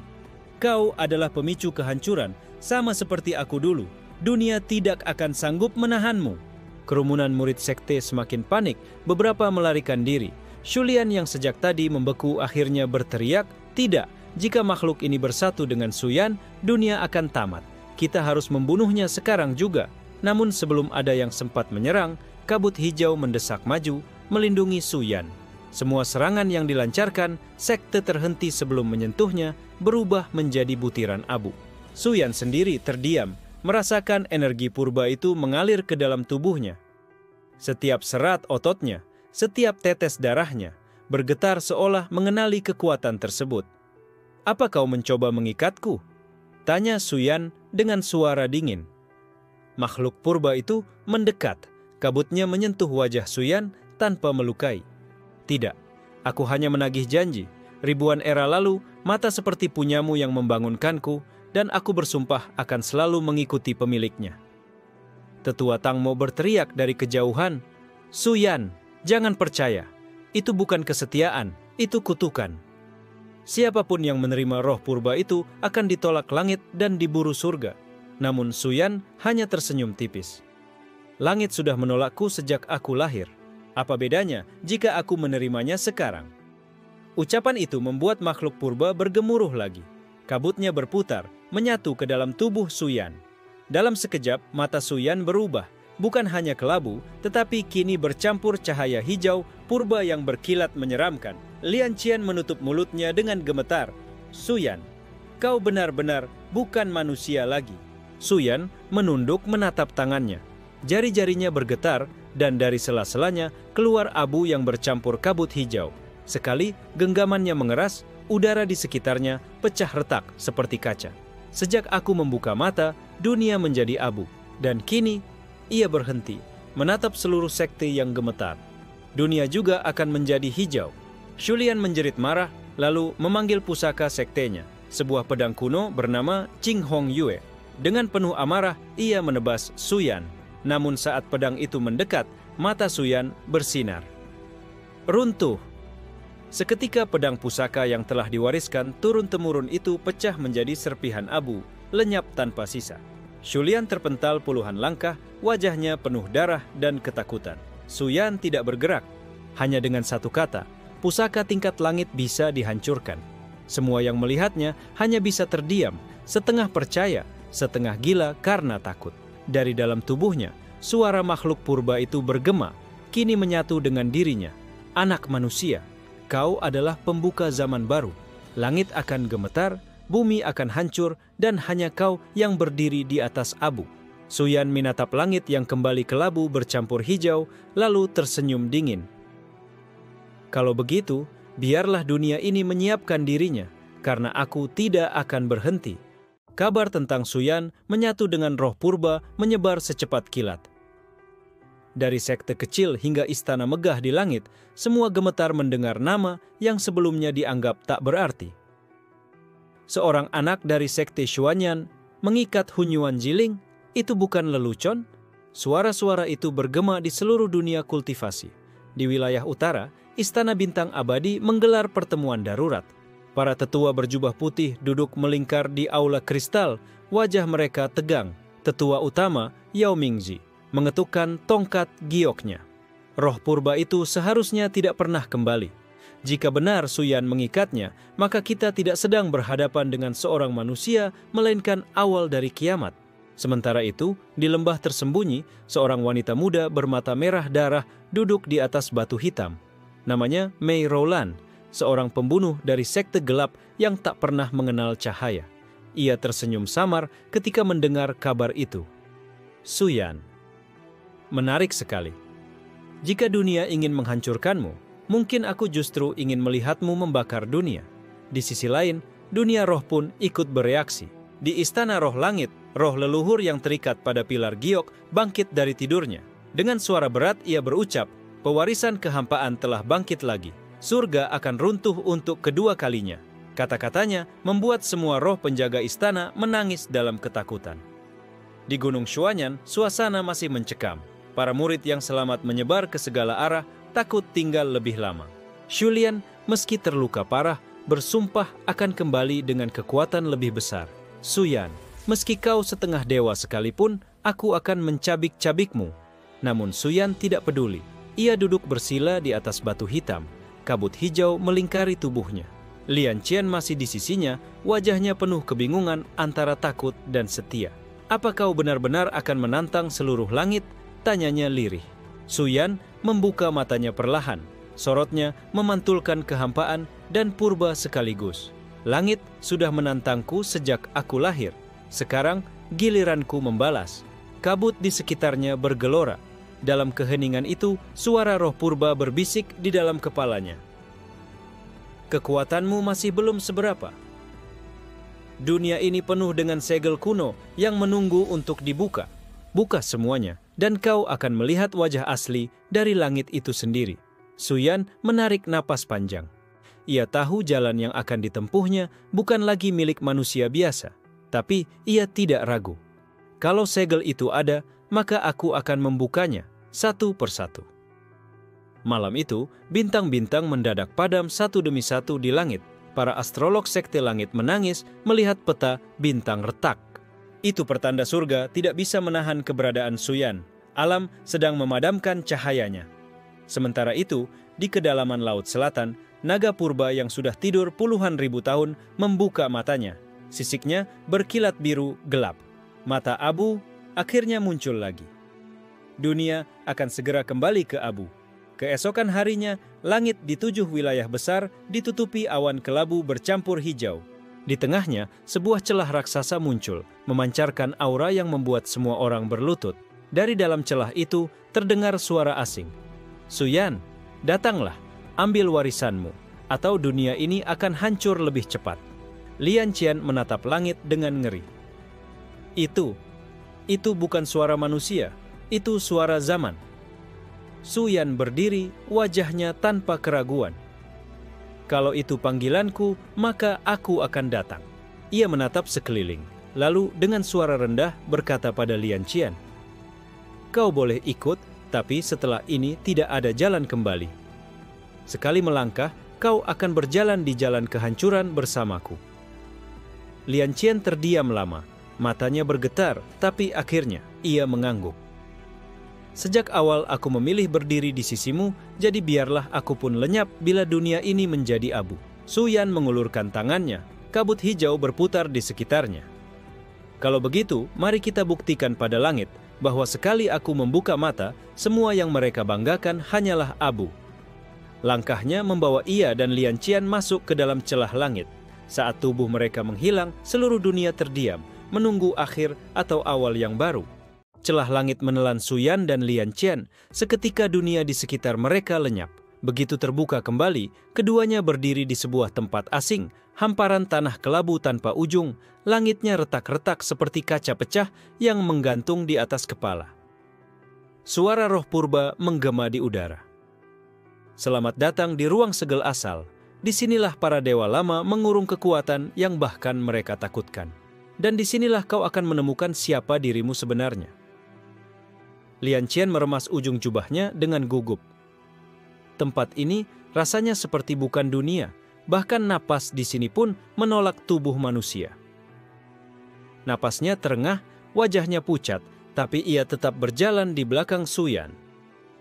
Kau adalah pemicu kehancuran, sama seperti aku dulu. Dunia tidak akan sanggup menahanmu. Kerumunan murid sekte semakin panik, beberapa melarikan diri. Shulian yang sejak tadi membeku akhirnya berteriak, tidak, jika makhluk ini bersatu dengan Suyan, dunia akan tamat. Kita harus membunuhnya sekarang juga. Namun sebelum ada yang sempat menyerang, kabut hijau mendesak maju, melindungi Suyan. Semua serangan yang dilancarkan, sekte terhenti sebelum menyentuhnya, berubah menjadi butiran abu. Suyan sendiri terdiam, merasakan energi purba itu mengalir ke dalam tubuhnya. Setiap serat ototnya, setiap tetes darahnya, bergetar seolah mengenali kekuatan tersebut. Apa kau mencoba mengikatku? Tanya Suyan dengan suara dingin. Makhluk purba itu mendekat, kabutnya menyentuh wajah Suyan tanpa melukai. Tidak, aku hanya menagih janji. Ribuan era lalu, mata seperti punyamu yang membangunkanku, dan aku bersumpah akan selalu mengikuti pemiliknya. Tetua Tangmo berteriak dari kejauhan, Suyan, jangan percaya. Itu bukan kesetiaan, itu kutukan. Siapapun yang menerima roh purba itu akan ditolak langit dan diburu surga. Namun Suyan hanya tersenyum tipis. Langit sudah menolakku sejak aku lahir. Apa bedanya jika aku menerimanya sekarang? Ucapan itu membuat makhluk purba bergemuruh lagi. Kabutnya berputar, menyatu ke dalam tubuh Suyan. Dalam sekejap, mata Suyan berubah. bukan hanya kelabu, tetapi kini bercampur cahaya hijau purba yang berkilat menyeramkan. Lian Qian menutup mulutnya dengan gemetar. Suyan, kau benar-benar bukan manusia lagi. Suyan menunduk menatap tangannya. Jari-jarinya bergetar dan dari sela-selanya keluar abu yang bercampur kabut hijau. Sekali genggamannya mengeras, udara di sekitarnya pecah retak seperti kaca. Sejak aku membuka mata, dunia menjadi abu. Dan kini, ia berhenti, menatap seluruh sekte yang gemetar. Dunia juga akan menjadi hijau. Shulian menjerit marah, lalu memanggil pusaka sektenya, sebuah pedang kuno bernama Qing Hong Yue. Dengan penuh amarah, ia menebas Suyan. Namun saat pedang itu mendekat, mata Suyan bersinar. Runtuh. Seketika pedang pusaka yang telah diwariskan turun-temurun itu pecah menjadi serpihan abu, lenyap tanpa sisa. Shulian terpental puluhan langkah, wajahnya penuh darah dan ketakutan. Suyan tidak bergerak. Hanya dengan satu kata, pusaka tingkat langit bisa dihancurkan. Semua yang melihatnya hanya bisa terdiam, setengah percaya, setengah gila karena takut. Dari dalam tubuhnya, suara makhluk purba itu bergema, kini menyatu dengan dirinya. Anak manusia, kau adalah pembuka zaman baru. Langit akan gemetar, bumi akan hancur, dan hanya kau yang berdiri di atas abu. Suyan menatap langit yang kembali kelabu bercampur hijau, lalu tersenyum dingin. Kalau begitu, biarlah dunia ini menyiapkan dirinya, karena aku tidak akan berhenti. Kabar tentang Suyan menyatu dengan roh purba menyebar secepat kilat. Dari sekte kecil hingga istana megah di langit, semua gemetar mendengar nama yang sebelumnya dianggap tak berarti. Seorang anak dari sekte Xuanyan mengikat Hunyuan Jiling, itu bukan lelucon? Suara-suara itu bergema di seluruh dunia kultivasi. Di wilayah utara, Istana Bintang Abadi menggelar pertemuan darurat. Para tetua berjubah putih duduk melingkar di aula kristal, wajah mereka tegang. Tetua utama, Yao Mingzi, mengetukkan tongkat gioknya. Roh purba itu seharusnya tidak pernah kembali. Jika benar Suyan mengikatnya, maka kita tidak sedang berhadapan dengan seorang manusia, melainkan awal dari kiamat. Sementara itu, di lembah tersembunyi, seorang wanita muda bermata merah darah duduk di atas batu hitam. Namanya Mei Rowland, seorang pembunuh dari sekte gelap yang tak pernah mengenal cahaya. Ia tersenyum samar ketika mendengar kabar itu. Suyan, menarik sekali. Jika dunia ingin menghancurkanmu, mungkin aku justru ingin melihatmu membakar dunia. Di sisi lain, dunia roh pun ikut bereaksi. Di istana roh langit, roh leluhur yang terikat pada pilar giok bangkit dari tidurnya. Dengan suara berat ia berucap, pewarisan kehampaan telah bangkit lagi. Surga akan runtuh untuk kedua kalinya. Kata-katanya membuat semua roh penjaga istana menangis dalam ketakutan. Di Gunung Xuanyan, suasana masih mencekam. Para murid yang selamat menyebar ke segala arah, takut tinggal lebih lama. Shulian, meski terluka parah, bersumpah akan kembali dengan kekuatan lebih besar. Suyan, meski kau setengah dewa sekalipun, aku akan mencabik-cabikmu. Namun Suyan tidak peduli. Ia duduk bersila di atas batu hitam. Kabut hijau melingkari tubuhnya. Lian Qian masih di sisinya, wajahnya penuh kebingungan antara takut dan setia. Apa kau benar-benar akan menantang seluruh langit? Tanyanya lirih. Suyan membuka matanya perlahan. Sorotnya memantulkan kehampaan dan purba sekaligus. Langit sudah menantangku sejak aku lahir. Sekarang giliranku membalas. Kabut di sekitarnya bergelora. Dalam keheningan itu, suara roh purba berbisik di dalam kepalanya. Kekuatanmu masih belum seberapa. Dunia ini penuh dengan segel kuno yang menunggu untuk dibuka. Buka semuanya, dan kau akan melihat wajah asli dari langit itu sendiri. Suyan menarik napas panjang. Ia tahu jalan yang akan ditempuhnya bukan lagi milik manusia biasa, tapi ia tidak ragu. Kalau segel itu ada, maka aku akan membukanya satu persatu. Malam itu, bintang-bintang mendadak padam satu demi satu di langit. Para astrolog sekte langit menangis melihat peta bintang retak. Itu pertanda surga tidak bisa menahan keberadaan Suyan. Alam sedang memadamkan cahayanya. Sementara itu, di kedalaman laut selatan, naga purba yang sudah tidur puluhan ribu tahun membuka matanya. Sisiknya berkilat biru gelap. Mata abu akhirnya muncul lagi. dunia akan segera kembali ke abu. Keesokan harinya, langit di 7 wilayah besar ditutupi awan kelabu bercampur hijau. Di tengahnya, sebuah celah raksasa muncul, memancarkan aura yang membuat semua orang berlutut. Dari dalam celah itu, terdengar suara asing. "Suyan, datanglah, ambil warisanmu, atau dunia ini akan hancur lebih cepat." Lian Qian menatap langit dengan ngeri. Itu bukan suara manusia, itu suara zaman. Suyan berdiri, wajahnya tanpa keraguan. "Kalau itu panggilanku, maka aku akan datang." Ia menatap sekeliling, lalu dengan suara rendah berkata pada Lian Qian, "Kau boleh ikut, tapi setelah ini tidak ada jalan kembali. Sekali melangkah, kau akan berjalan di jalan kehancuran bersamaku." Lian Qian terdiam lama, matanya bergetar, tapi akhirnya ia mengangguk. "Sejak awal aku memilih berdiri di sisimu, jadi biarlah aku pun lenyap bila dunia ini menjadi abu." Suyan mengulurkan tangannya, kabut hijau berputar di sekitarnya. "Kalau begitu, mari kita buktikan pada langit bahwa sekali aku membuka mata, semua yang mereka banggakan hanyalah abu." Langkahnya membawa ia dan Lian Qian masuk ke dalam celah langit. Saat tubuh mereka menghilang, seluruh dunia terdiam, menunggu akhir atau awal yang baru. Celah langit menelan Suyan dan Lian Qian, seketika dunia di sekitar mereka lenyap. Begitu terbuka kembali, keduanya berdiri di sebuah tempat asing, hamparan tanah kelabu tanpa ujung, langitnya retak-retak seperti kaca pecah yang menggantung di atas kepala. Suara roh purba menggema di udara. "Selamat datang di ruang segel asal. Disinilah para dewa lama mengurung kekuatan yang bahkan mereka takutkan. Dan disinilah kau akan menemukan siapa dirimu sebenarnya." Lian Qian meremas ujung jubahnya dengan gugup. Tempat ini rasanya seperti bukan dunia, bahkan napas di sini pun menolak tubuh manusia. Napasnya terengah, wajahnya pucat, tapi ia tetap berjalan di belakang Suyan.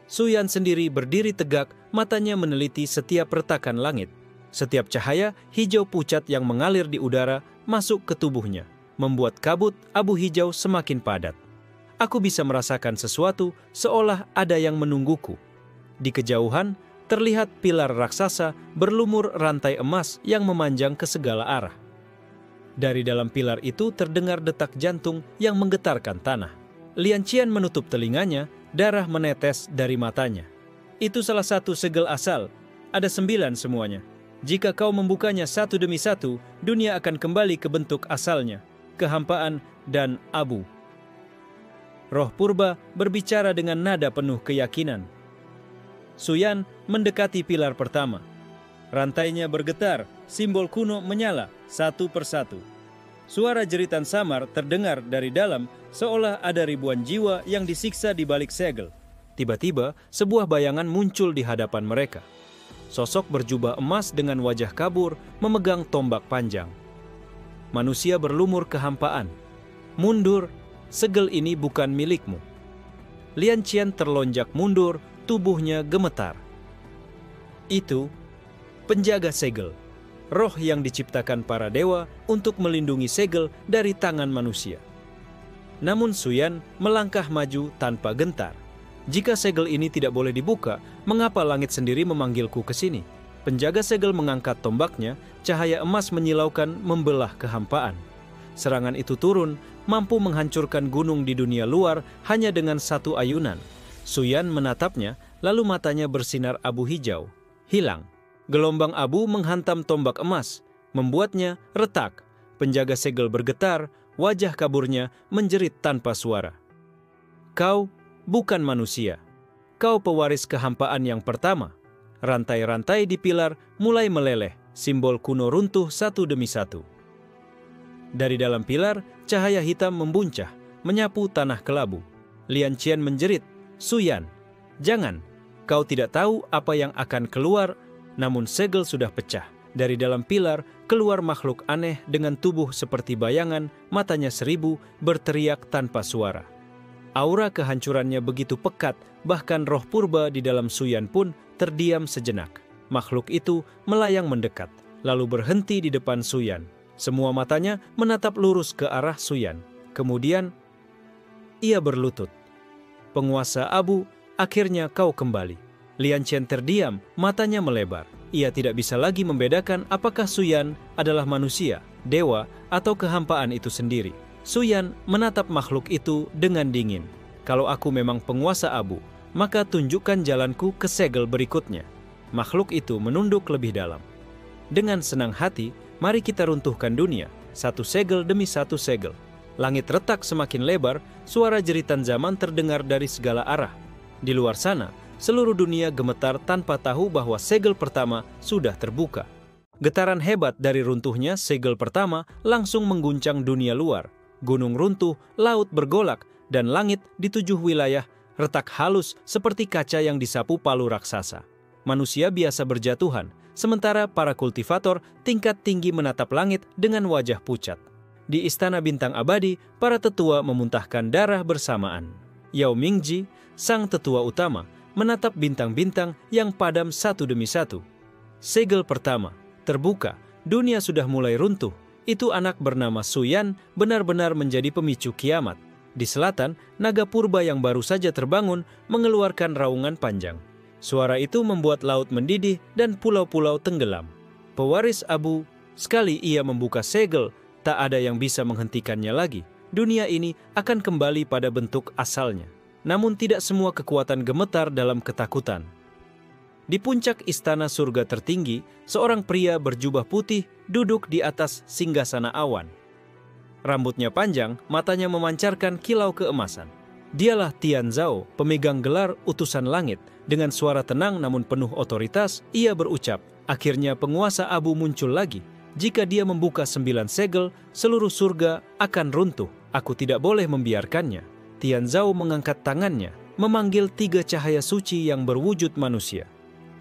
Suyan sendiri berdiri tegak, matanya meneliti setiap retakan langit. Setiap cahaya hijau pucat yang mengalir di udara masuk ke tubuhnya, membuat kabut abu hijau semakin padat. Aku bisa merasakan sesuatu seolah ada yang menungguku. Di kejauhan, terlihat pilar raksasa berlumur rantai emas yang memanjang ke segala arah. Dari dalam pilar itu terdengar detak jantung yang menggetarkan tanah. Lian Qian menutup telinganya, darah menetes dari matanya. "Itu salah satu segel asal, ada 9 semuanya. Jika kau membukanya satu demi satu, dunia akan kembali ke bentuk asalnya, kehampaan dan abu." Roh purba berbicara dengan nada penuh keyakinan. Suyan mendekati pilar pertama. Rantainya bergetar, simbol kuno menyala satu persatu. Suara jeritan samar terdengar dari dalam, seolah ada ribuan jiwa yang disiksa di balik segel. Tiba-tiba, sebuah bayangan muncul di hadapan mereka. Sosok berjubah emas dengan wajah kabur memegang tombak panjang. Manusia berlumur kehampaan. "Mundur, segel ini bukan milikmu." Lian Qian terlonjak mundur, tubuhnya gemetar. Itu penjaga segel, roh yang diciptakan para dewa untuk melindungi segel dari tangan manusia. Namun Suyan melangkah maju tanpa gentar. "Jika segel ini tidak boleh dibuka, mengapa langit sendiri memanggilku ke sini?" Penjaga segel mengangkat tombaknya, cahaya emas menyilaukan membelah kehampaan. Serangan itu turun, mampu menghancurkan gunung di dunia luar hanya dengan satu ayunan. Suyan menatapnya, lalu matanya bersinar abu hijau. Hilang. Gelombang abu menghantam tombak emas, membuatnya retak. Penjaga segel bergetar, wajah kaburnya menjerit tanpa suara. "Kau bukan manusia. Kau pewaris kehampaan yang pertama." Rantai-rantai di pilar mulai meleleh, simbol kuno runtuh satu demi satu. Dari dalam pilar, cahaya hitam membuncah, menyapu tanah kelabu. Lian Qian menjerit, "Suyan, jangan. Kau tidak tahu apa yang akan keluar." Namun segel sudah pecah. Dari dalam pilar, keluar makhluk aneh dengan tubuh seperti bayangan, matanya 1000, berteriak tanpa suara. Aura kehancurannya begitu pekat, bahkan roh purba di dalam Suyan pun terdiam sejenak. Makhluk itu melayang mendekat, lalu berhenti di depan Suyan. Semua matanya menatap lurus ke arah Suyan. Kemudian, ia berlutut. Penguasa abu, akhirnya kau kembali. Lian Chen terdiam, matanya melebar. Ia tidak bisa lagi membedakan apakah Suyan adalah manusia, dewa, atau kehampaan itu sendiri. Suyan menatap makhluk itu dengan dingin. Kalau aku memang penguasa abu, maka tunjukkan jalanku ke segel berikutnya. Makhluk itu menunduk lebih dalam. Dengan senang hati, mari kita runtuhkan dunia, satu segel demi satu segel. Langit retak semakin lebar, suara jeritan zaman terdengar dari segala arah. Di luar sana, seluruh dunia gemetar tanpa tahu bahwa segel pertama sudah terbuka. Getaran hebat dari runtuhnya segel pertama langsung mengguncang dunia luar. Gunung runtuh, laut bergolak, dan langit di 7 wilayah retak halus seperti kaca yang disapu palu raksasa. Manusia biasa berjatuhan, sementara para kultivator tingkat tinggi menatap langit dengan wajah pucat. Di Istana Bintang Abadi, para tetua memuntahkan darah bersamaan. Yao Mingji, sang tetua utama, menatap bintang-bintang yang padam satu demi satu. Segel pertama terbuka, dunia sudah mulai runtuh. Itu anak bernama Suyan benar-benar menjadi pemicu kiamat. Di selatan, naga purba yang baru saja terbangun mengeluarkan raungan panjang. Suara itu membuat laut mendidih dan pulau-pulau tenggelam. Pewaris abu, sekali ia membuka segel, tak ada yang bisa menghentikannya lagi. Dunia ini akan kembali pada bentuk asalnya. Namun tidak semua kekuatan gemetar dalam ketakutan. Di puncak istana surga tertinggi, seorang pria berjubah putih duduk di atas singgasana awan. Rambutnya panjang, matanya memancarkan kilau keemasan. Dialah Tian Zhao, pemegang gelar utusan langit. Dengan suara tenang namun penuh otoritas, ia berucap, akhirnya penguasa abu muncul lagi. Jika dia membuka 9 segel, seluruh surga akan runtuh. Aku tidak boleh membiarkannya. Tian Zhao mengangkat tangannya, memanggil 3 cahaya suci yang berwujud manusia.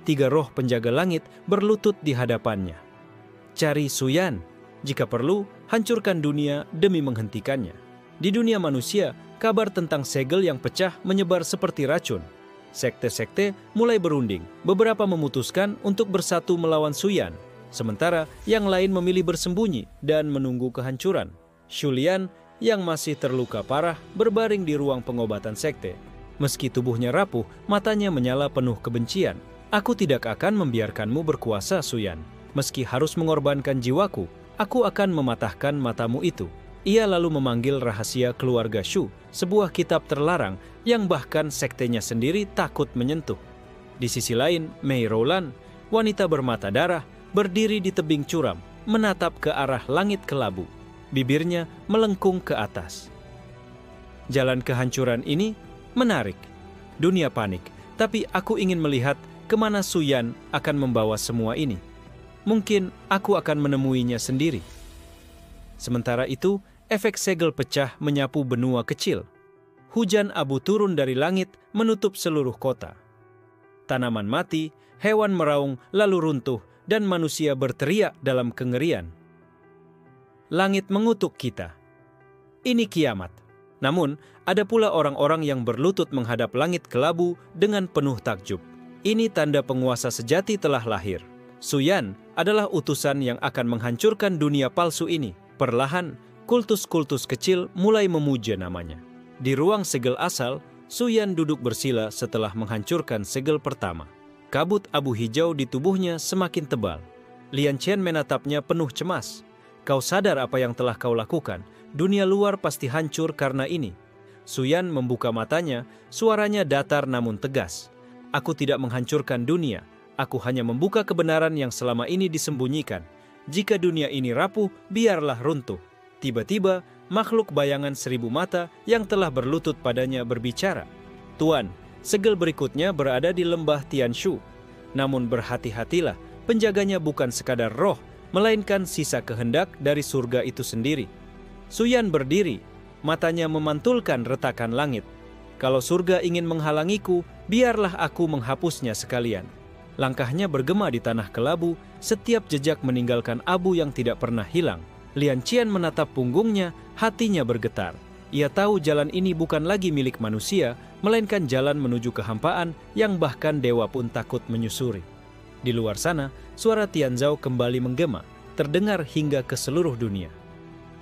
3 roh penjaga langit berlutut di hadapannya. Cari Suyan, jika perlu, hancurkan dunia demi menghentikannya. Di dunia manusia, kabar tentang segel yang pecah menyebar seperti racun. Sekte-sekte mulai berunding, beberapa memutuskan untuk bersatu melawan Suyan. Sementara yang lain memilih bersembunyi dan menunggu kehancuran. Shulian yang masih terluka parah berbaring di ruang pengobatan sekte. Meski tubuhnya rapuh, matanya menyala penuh kebencian. Aku tidak akan membiarkanmu berkuasa, Suyan. Meski harus mengorbankan jiwaku, aku akan mematahkan matamu itu. Ia lalu memanggil rahasia keluarga Shu, sebuah kitab terlarang yang bahkan sektenya sendiri takut menyentuh. Di sisi lain, Mei Rowland, wanita bermata darah, berdiri di tebing curam, menatap ke arah langit kelabu. Bibirnya melengkung ke atas. Jalan kehancuran ini menarik. Dunia panik, tapi aku ingin melihat kemana Suyan akan membawa semua ini. Mungkin aku akan menemuinya sendiri. Sementara itu, efek segel pecah menyapu benua kecil. Hujan abu turun dari langit menutup seluruh kota. Tanaman mati, hewan meraung lalu runtuh, dan manusia berteriak dalam kengerian. Langit mengutuk kita. Ini kiamat. Namun, ada pula orang-orang yang berlutut menghadap langit kelabu dengan penuh takjub. Ini tanda penguasa sejati telah lahir. Suyan adalah utusan yang akan menghancurkan dunia palsu ini. Perlahan, kultus-kultus kecil mulai memuja namanya. Di ruang segel asal, Suyan duduk bersila setelah menghancurkan segel pertama. Kabut abu hijau di tubuhnya semakin tebal. Lian Chen menatapnya penuh cemas. Kau sadar apa yang telah kau lakukan? Dunia luar pasti hancur karena ini. Suyan membuka matanya, suaranya datar namun tegas. Aku tidak menghancurkan dunia. Aku hanya membuka kebenaran yang selama ini disembunyikan. Jika dunia ini rapuh, biarlah runtuh. Tiba-tiba, makhluk bayangan 1000 mata yang telah berlutut padanya berbicara. Tuan, segel berikutnya berada di lembah Tianshu. Namun berhati-hatilah, penjaganya bukan sekadar roh, melainkan sisa kehendak dari surga itu sendiri. Suyan berdiri, matanya memantulkan retakan langit. Kalau surga ingin menghalangiku, biarlah aku menghapusnya sekalian. Langkahnya bergema di tanah kelabu, setiap jejak meninggalkan abu yang tidak pernah hilang. Lian Qian menatap punggungnya, hatinya bergetar. Ia tahu jalan ini bukan lagi milik manusia, melainkan jalan menuju kehampaan yang bahkan dewa pun takut menyusuri. Di luar sana, suara Tian Zhao kembali menggema, terdengar hingga ke seluruh dunia.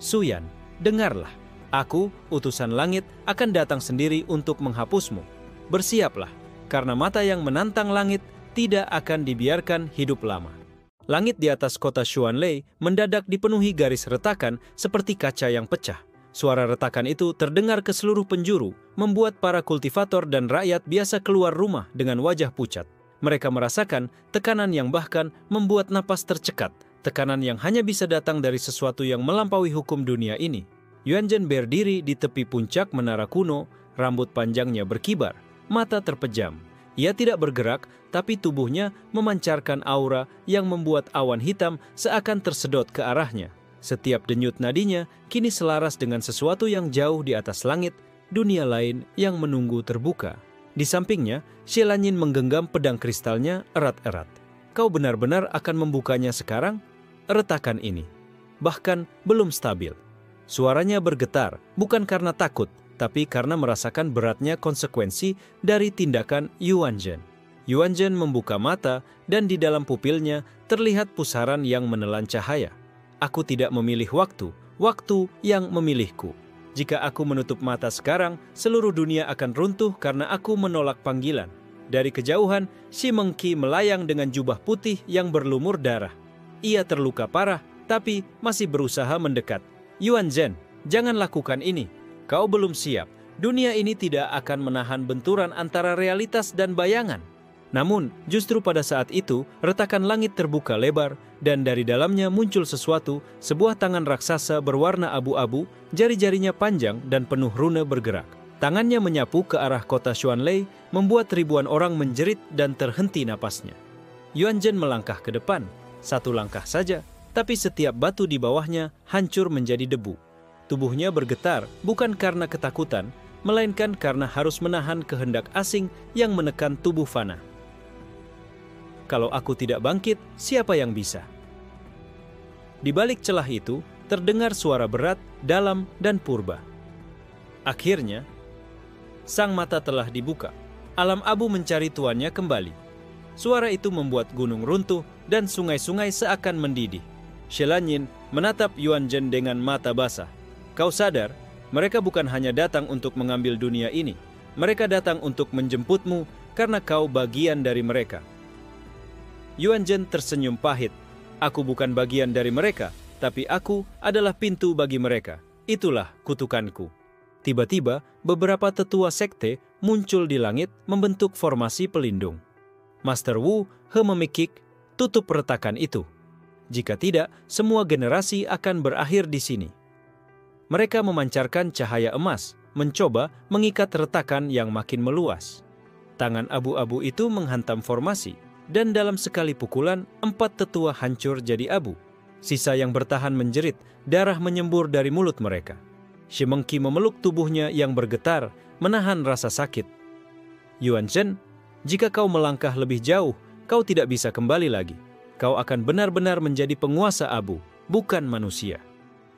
Suyan, dengarlah. Aku, utusan langit, akan datang sendiri untuk menghapusmu. Bersiaplah, karena mata yang menantang langit tidak akan dibiarkan hidup lama. Langit di atas kota Xuanlei mendadak dipenuhi garis retakan seperti kaca yang pecah. Suara retakan itu terdengar ke seluruh penjuru, membuat para kultivator dan rakyat biasa keluar rumah dengan wajah pucat. Mereka merasakan tekanan yang bahkan membuat napas tercekat, tekanan yang hanya bisa datang dari sesuatu yang melampaui hukum dunia ini. Yuanzhen berdiri di tepi puncak menara kuno, rambut panjangnya berkibar, mata terpejam. Ia tidak bergerak, tapi tubuhnya memancarkan aura yang membuat awan hitam seakan tersedot ke arahnya. Setiap denyut nadinya kini selaras dengan sesuatu yang jauh di atas langit, dunia lain yang menunggu terbuka. Di sampingnya, Xilanyin menggenggam pedang kristalnya erat-erat. Kau benar-benar akan membukanya sekarang? Retakan ini bahkan belum stabil. Suaranya bergetar, bukan karena takut, tapi karena merasakan beratnya konsekuensi dari tindakan Yuanzhen. Yuanzhen membuka mata dan di dalam pupilnya terlihat pusaran yang menelan cahaya. Aku tidak memilih waktu, waktu yang memilihku. Jika aku menutup mata sekarang, seluruh dunia akan runtuh karena aku menolak panggilan. Dari kejauhan, Xi Mengqi melayang dengan jubah putih yang berlumur darah. Ia terluka parah, tapi masih berusaha mendekat. Yuanzhen, jangan lakukan ini. Kau belum siap. Dunia ini tidak akan menahan benturan antara realitas dan bayangan. Namun, justru pada saat itu, retakan langit terbuka lebar, dan dari dalamnya muncul sesuatu, sebuah tangan raksasa berwarna abu-abu, jari-jarinya panjang dan penuh rune bergerak. Tangannya menyapu ke arah kota Xuanlei, membuat ribuan orang menjerit dan terhenti napasnya. Yuanzhen melangkah ke depan, satu langkah saja, tapi setiap batu di bawahnya hancur menjadi debu. Tubuhnya bergetar bukan karena ketakutan, melainkan karena harus menahan kehendak asing yang menekan tubuh fana. Kalau aku tidak bangkit, siapa yang bisa? Di balik celah itu, terdengar suara berat, dalam, dan purba. Akhirnya, sang mata telah dibuka. Alam abu mencari tuannya kembali. Suara itu membuat gunung runtuh dan sungai-sungai seakan mendidih. Xilanyin menatap Yuanzhen dengan mata basah. Kau sadar, mereka bukan hanya datang untuk mengambil dunia ini. Mereka datang untuk menjemputmu karena kau bagian dari mereka. Yuanzhen tersenyum pahit. Aku bukan bagian dari mereka, tapi aku adalah pintu bagi mereka. Itulah kutukanku. Tiba-tiba, beberapa tetua sekte muncul di langit membentuk formasi pelindung. Master Wu memikik, tutup retakan itu. Jika tidak, semua generasi akan berakhir di sini. Mereka memancarkan cahaya emas, mencoba mengikat retakan yang makin meluas. Tangan abu-abu itu menghantam formasi, dan dalam sekali pukulan, 4 tetua hancur jadi abu. Sisa yang bertahan menjerit, darah menyembur dari mulut mereka. Xi Mengqi memeluk tubuhnya yang bergetar, menahan rasa sakit. Yuanzhen, jika kau melangkah lebih jauh, kau tidak bisa kembali lagi. Kau akan benar-benar menjadi penguasa abu, bukan manusia.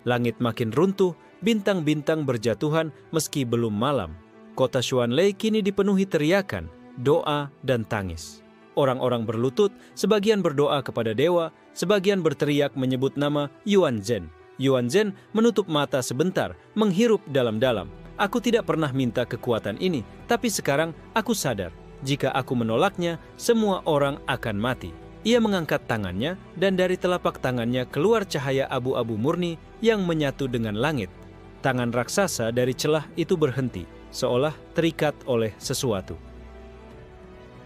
Langit makin runtuh, bintang-bintang berjatuhan meski belum malam. Kota Xuanlei kini dipenuhi teriakan, doa, dan tangis. Orang-orang berlutut, sebagian berdoa kepada dewa, sebagian berteriak menyebut nama Yuanzhen. Yuanzhen menutup mata sebentar, menghirup dalam-dalam. Aku tidak pernah minta kekuatan ini, tapi sekarang aku sadar, jika aku menolaknya, semua orang akan mati. Ia mengangkat tangannya, dan dari telapak tangannya keluar cahaya abu-abu murni yang menyatu dengan langit. Tangan raksasa dari celah itu berhenti, seolah terikat oleh sesuatu.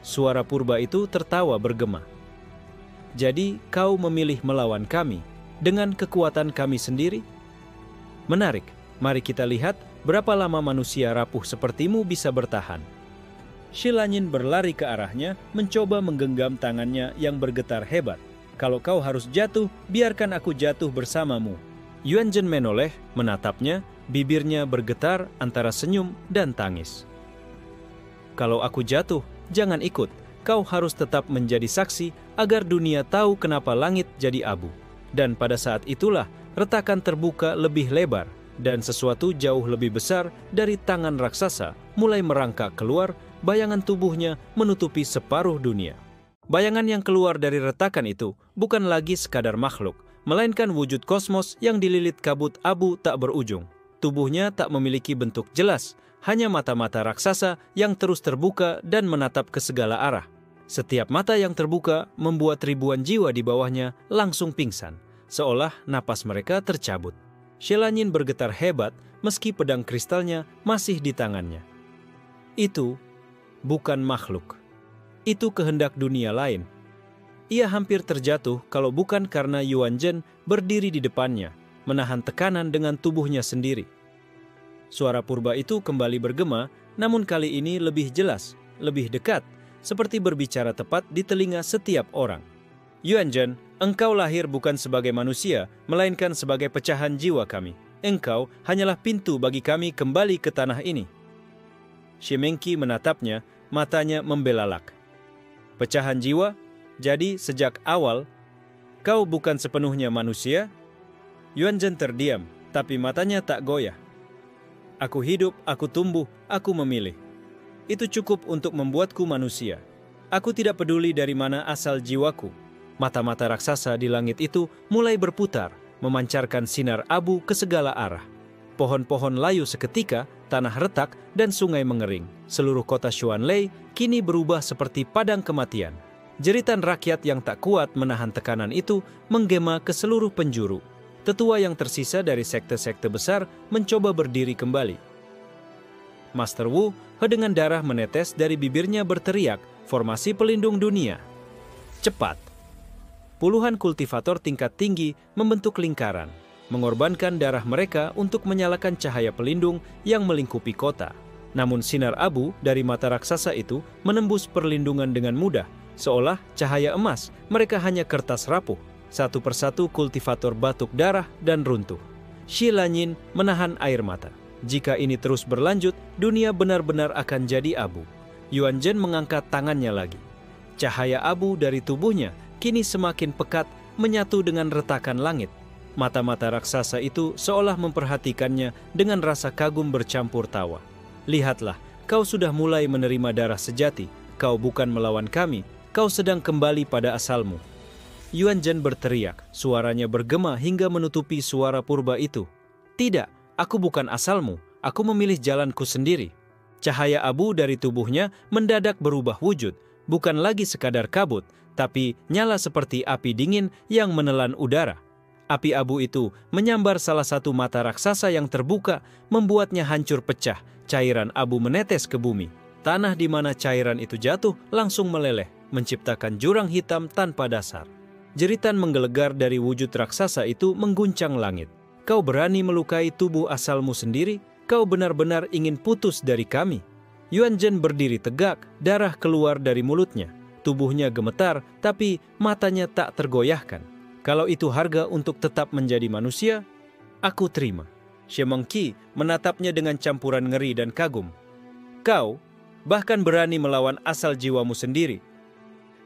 Suara purba itu tertawa bergema. Jadi kau memilih melawan kami dengan kekuatan kami sendiri? Menarik, mari kita lihat berapa lama manusia rapuh sepertimu bisa bertahan. Xilanyin berlari ke arahnya, mencoba menggenggam tangannya yang bergetar hebat. Kalau kau harus jatuh, biarkan aku jatuh bersamamu. Yuanzhen menoleh, menatapnya, bibirnya bergetar antara senyum dan tangis. Kalau aku jatuh, jangan ikut. Kau harus tetap menjadi saksi agar dunia tahu kenapa langit jadi abu. Dan pada saat itulah, retakan terbuka lebih lebar, dan sesuatu jauh lebih besar dari tangan raksasa mulai merangkak keluar. Bayangan tubuhnya menutupi separuh dunia. Bayangan yang keluar dari retakan itu bukan lagi sekadar makhluk, melainkan wujud kosmos yang dililit kabut abu tak berujung. tubuhnya tak memiliki bentuk jelas, hanya mata-mata raksasa yang terus terbuka dan menatap ke segala arah. Setiap mata yang terbuka membuat ribuan jiwa di bawahnya langsung pingsan, seolah napas mereka tercabut. Shelanyin bergetar hebat meski pedang kristalnya masih di tangannya. Itu bukan makhluk. Itu kehendak dunia lain. Ia hampir terjatuh kalau bukan karena Yuan Zhen berdiri di depannya, menahan tekanan dengan tubuhnya sendiri. Suara purba itu kembali bergema, namun kali ini lebih jelas, lebih dekat, seperti berbicara tepat di telinga setiap orang. Yuan Zhen, engkau lahir bukan sebagai manusia, melainkan sebagai pecahan jiwa kami. Engkau hanyalah pintu bagi kami kembali ke tanah ini. Shimengqi menatapnya, matanya membelalak. Pecahan jiwa? Jadi sejak awal, kau bukan sepenuhnya manusia? Yuan Zhen terdiam, tapi matanya tak goyah. Aku hidup, aku tumbuh, aku memilih. Itu cukup untuk membuatku manusia. Aku tidak peduli dari mana asal jiwaku. Mata-mata raksasa di langit itu mulai berputar, memancarkan sinar abu ke segala arah. Pohon-pohon layu seketika, tanah retak, dan sungai mengering. Seluruh kota Xuanlei kini berubah seperti padang kematian. Jeritan rakyat yang tak kuat menahan tekanan itu menggema ke seluruh penjuru. Tetua yang tersisa dari sekte-sekte besar mencoba berdiri kembali. Master Wu, dengan darah menetes dari bibirnya berteriak, formasi pelindung dunia. Cepat. Puluhan kultivator tingkat tinggi membentuk lingkaran, mengorbankan darah mereka untuk menyalakan cahaya pelindung yang melingkupi kota. Namun sinar abu dari mata raksasa itu menembus perlindungan dengan mudah, seolah cahaya emas, mereka hanya kertas rapuh. Satu persatu kultivator batuk darah dan runtuh. Shelanyin menahan air mata. Jika ini terus berlanjut, dunia benar-benar akan jadi abu. Yuan Zhen mengangkat tangannya lagi. Cahaya abu dari tubuhnya kini semakin pekat menyatu dengan retakan langit. Mata-mata raksasa itu seolah memperhatikannya dengan rasa kagum bercampur tawa. Lihatlah, kau sudah mulai menerima darah sejati. Kau bukan melawan kami, kau sedang kembali pada asalmu. Yuan Zhen berteriak, suaranya bergema hingga menutupi suara purba itu. Tidak, aku bukan asalmu, aku memilih jalanku sendiri. Cahaya abu dari tubuhnya mendadak berubah wujud, bukan lagi sekadar kabut, tapi nyala seperti api dingin yang menelan udara. Api abu itu menyambar salah satu mata raksasa yang terbuka, membuatnya hancur pecah, cairan abu menetes ke bumi. Tanah di mana cairan itu jatuh langsung meleleh, menciptakan jurang hitam tanpa dasar. Jeritan menggelegar dari wujud raksasa itu mengguncang langit. Kau berani melukai tubuh asalmu sendiri? Kau benar-benar ingin putus dari kami? Yuan Zhen berdiri tegak, darah keluar dari mulutnya. Tubuhnya gemetar, tapi matanya tak tergoyahkan. Kalau itu harga untuk tetap menjadi manusia, aku terima. Shimengqi menatapnya dengan campuran ngeri dan kagum. Kau bahkan berani melawan asal jiwamu sendiri.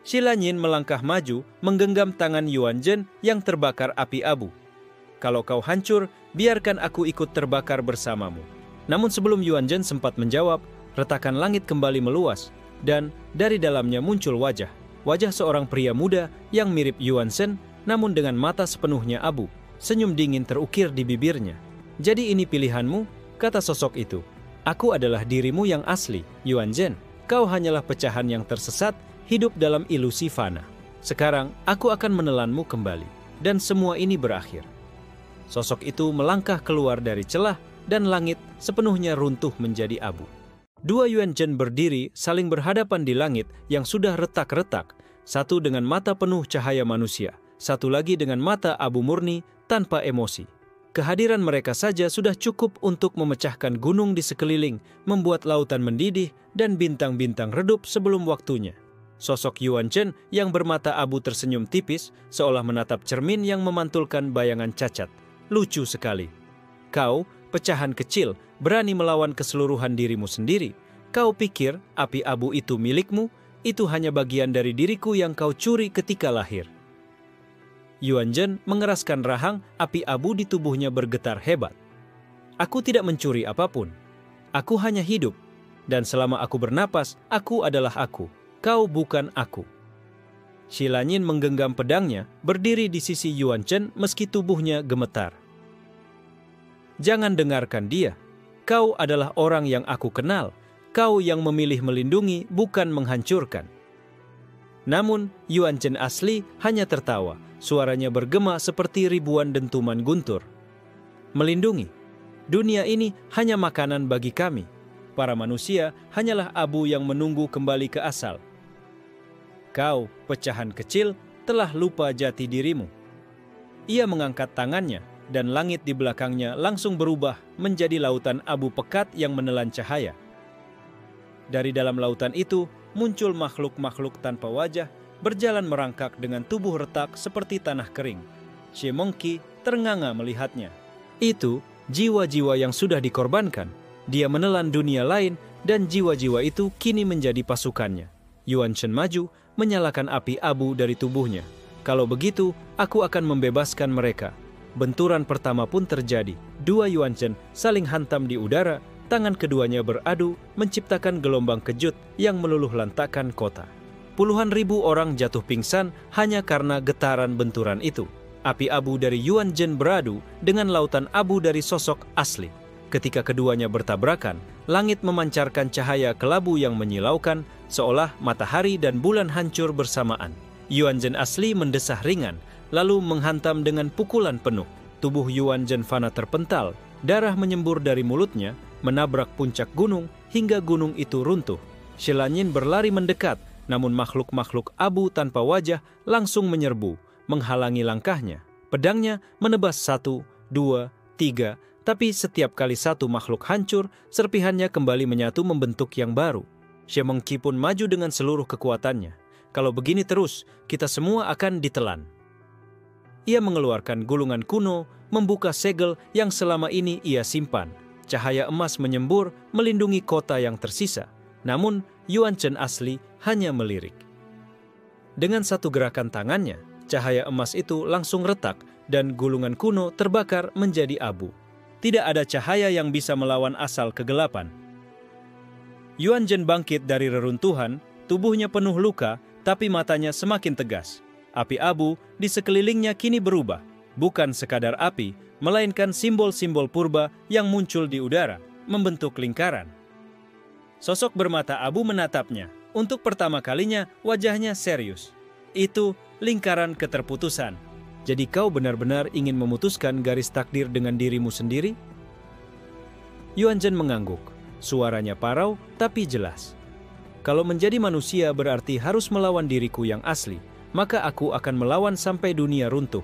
Shelanyin melangkah maju, menggenggam tangan Yuan Zhen yang terbakar api abu. Kalau kau hancur, biarkan aku ikut terbakar bersamamu. Namun sebelum Yuan Zhen sempat menjawab, retakan langit kembali meluas, dan dari dalamnya muncul wajah. Wajah seorang pria muda yang mirip Yuan Zhen, namun dengan mata sepenuhnya abu. Senyum dingin terukir di bibirnya. Jadi ini pilihanmu, kata sosok itu. Aku adalah dirimu yang asli, Yuan Zhen. Kau hanyalah pecahan yang tersesat, hidup dalam ilusi fana. Sekarang aku akan menelanmu kembali, dan semua ini berakhir. Sosok itu melangkah keluar dari celah, dan langit sepenuhnya runtuh menjadi abu. Dua Yuan Zhen berdiri saling berhadapan di langit yang sudah retak-retak, satu dengan mata penuh cahaya manusia, satu lagi dengan mata abu murni tanpa emosi. Kehadiran mereka saja sudah cukup untuk memecahkan gunung di sekeliling, membuat lautan mendidih, dan bintang-bintang redup sebelum waktunya. Sosok Yuan Zhen yang bermata abu tersenyum tipis, seolah menatap cermin yang memantulkan bayangan cacat. Lucu sekali. Kau, pecahan kecil, berani melawan keseluruhan dirimu sendiri. Kau pikir api abu itu milikmu? Itu hanya bagian dari diriku yang kau curi ketika lahir. Yuan Zhen mengeraskan rahang, api abu di tubuhnya bergetar hebat. Aku tidak mencuri apapun. Aku hanya hidup. Dan selama aku bernapas, aku adalah aku. Kau bukan aku. Shelanyin menggenggam pedangnya, berdiri di sisi Yuan Zhen meski tubuhnya gemetar. jangan dengarkan dia. Kau adalah orang yang aku kenal. Kau yang memilih melindungi, bukan menghancurkan." Namun, Yuan Zhen asli hanya tertawa. Suaranya bergema seperti ribuan dentuman guntur. "Melindungi? Dunia ini hanya makanan bagi kami. Para manusia hanyalah abu yang menunggu kembali ke asal. Kau, pecahan kecil, telah lupa jati dirimu." Ia mengangkat tangannya, dan langit di belakangnya langsung berubah menjadi lautan abu pekat yang menelan cahaya. Dari dalam lautan itu muncul makhluk-makhluk tanpa wajah, berjalan merangkak dengan tubuh retak seperti tanah kering. Xie Mengqi ternganga melihatnya. Itu jiwa-jiwa yang sudah dikorbankan. Dia menelan dunia lain, dan jiwa-jiwa itu kini menjadi pasukannya. Yuan Shen maju, menyalakan api abu dari tubuhnya. "Kalau begitu, aku akan membebaskan mereka." Benturan pertama pun terjadi. Dua Yuan Shen saling hantam di udara, tangan keduanya beradu, menciptakan gelombang kejut yang meluluh lantakkan kota. Puluhan ribu orang jatuh pingsan hanya karena getaran benturan itu. Api abu dari Yuan Zhen beradu dengan lautan abu dari sosok asli. Ketika keduanya bertabrakan, langit memancarkan cahaya kelabu yang menyilaukan, seolah matahari dan bulan hancur bersamaan. Yuan Zhen asli mendesah ringan, lalu menghantam dengan pukulan penuh. Tubuh Yuan Zhen fana terpental, darah menyembur dari mulutnya, menabrak puncak gunung hingga gunung itu runtuh. Xie Lanyin berlari mendekat, namun makhluk-makhluk abu tanpa wajah langsung menyerbu, menghalangi langkahnya. Pedangnya menebas 1, 2, 3, tapi setiap kali satu makhluk hancur, serpihannya kembali menyatu membentuk yang baru. Xie Mengqi pun maju dengan seluruh kekuatannya. "Kalau begini terus, kita semua akan ditelan." Ia mengeluarkan gulungan kuno, membuka segel yang selama ini ia simpan. Cahaya emas menyembur melindungi kota yang tersisa. Namun, Yuan Zhen asli hanya melirik. Dengan satu gerakan tangannya, cahaya emas itu langsung retak dan gulungan kuno terbakar menjadi abu. Tidak ada cahaya yang bisa melawan asal kegelapan. Yuan Zhen bangkit dari reruntuhan, tubuhnya penuh luka, tapi matanya semakin tegas. Api abu di sekelilingnya kini berubah, bukan sekadar api, melainkan simbol-simbol purba yang muncul di udara, membentuk lingkaran. Sosok bermata abu menatapnya. Untuk pertama kalinya, wajahnya serius. "Itu lingkaran keterputusan. Jadi kau benar-benar ingin memutuskan garis takdir dengan dirimu sendiri?" Yuan Zhen mengangguk. Suaranya parau, tapi jelas. "Kalau menjadi manusia berarti harus melawan diriku yang asli, maka aku akan melawan sampai dunia runtuh.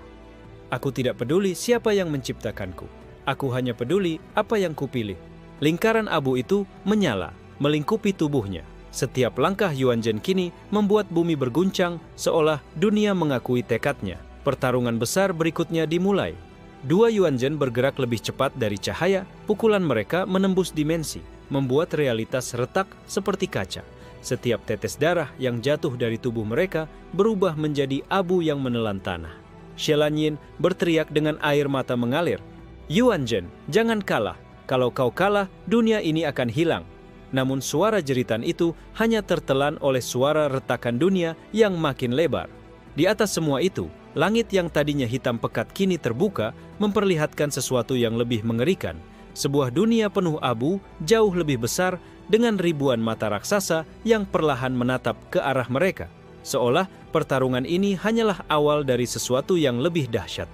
Aku tidak peduli siapa yang menciptakanku. Aku hanya peduli apa yang kupilih." Lingkaran abu itu menyala, melingkupi tubuhnya. Setiap langkah Yuan Zhen kini membuat bumi berguncang, seolah dunia mengakui tekadnya. Pertarungan besar berikutnya dimulai. Dua Yuan Zhen bergerak lebih cepat dari cahaya, pukulan mereka menembus dimensi, membuat realitas retak seperti kaca. Setiap tetes darah yang jatuh dari tubuh mereka berubah menjadi abu yang menelan tanah. Xie Lanyin berteriak dengan air mata mengalir. "Yuan Zhen, jangan kalah. Kalau kau kalah, dunia ini akan hilang." Namun suara jeritan itu hanya tertelan oleh suara retakan dunia yang makin lebar. Di atas semua itu, langit yang tadinya hitam pekat kini terbuka, memperlihatkan sesuatu yang lebih mengerikan. Sebuah dunia penuh abu, jauh lebih besar, dengan ribuan mata raksasa yang perlahan menatap ke arah mereka. Seolah pertarungan ini hanyalah awal dari sesuatu yang lebih dahsyat.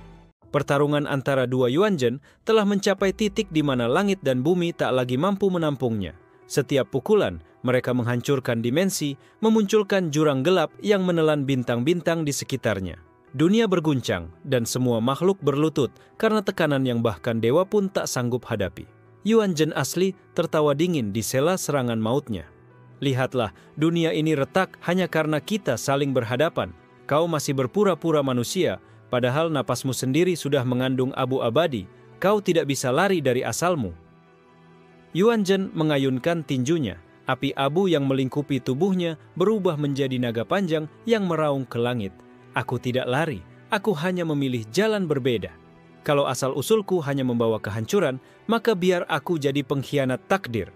Pertarungan antara dua Yuan Zhen telah mencapai titik di mana langit dan bumi tak lagi mampu menampungnya. Setiap pukulan, mereka menghancurkan dimensi, memunculkan jurang gelap yang menelan bintang-bintang di sekitarnya. Dunia berguncang, dan semua makhluk berlutut karena tekanan yang bahkan dewa pun tak sanggup hadapi. Yuan Zhen asli tertawa dingin di sela serangan mautnya. "Lihatlah, dunia ini retak hanya karena kita saling berhadapan. Kau masih berpura-pura manusia, padahal napasmu sendiri sudah mengandung abu abadi. Kau tidak bisa lari dari asalmu." Yuan Zhen mengayunkan tinjunya. Api abu yang melingkupi tubuhnya berubah menjadi naga panjang yang meraung ke langit. "Aku tidak lari, aku hanya memilih jalan berbeda. Kalau asal-usulku hanya membawa kehancuran, maka biar aku jadi pengkhianat takdir."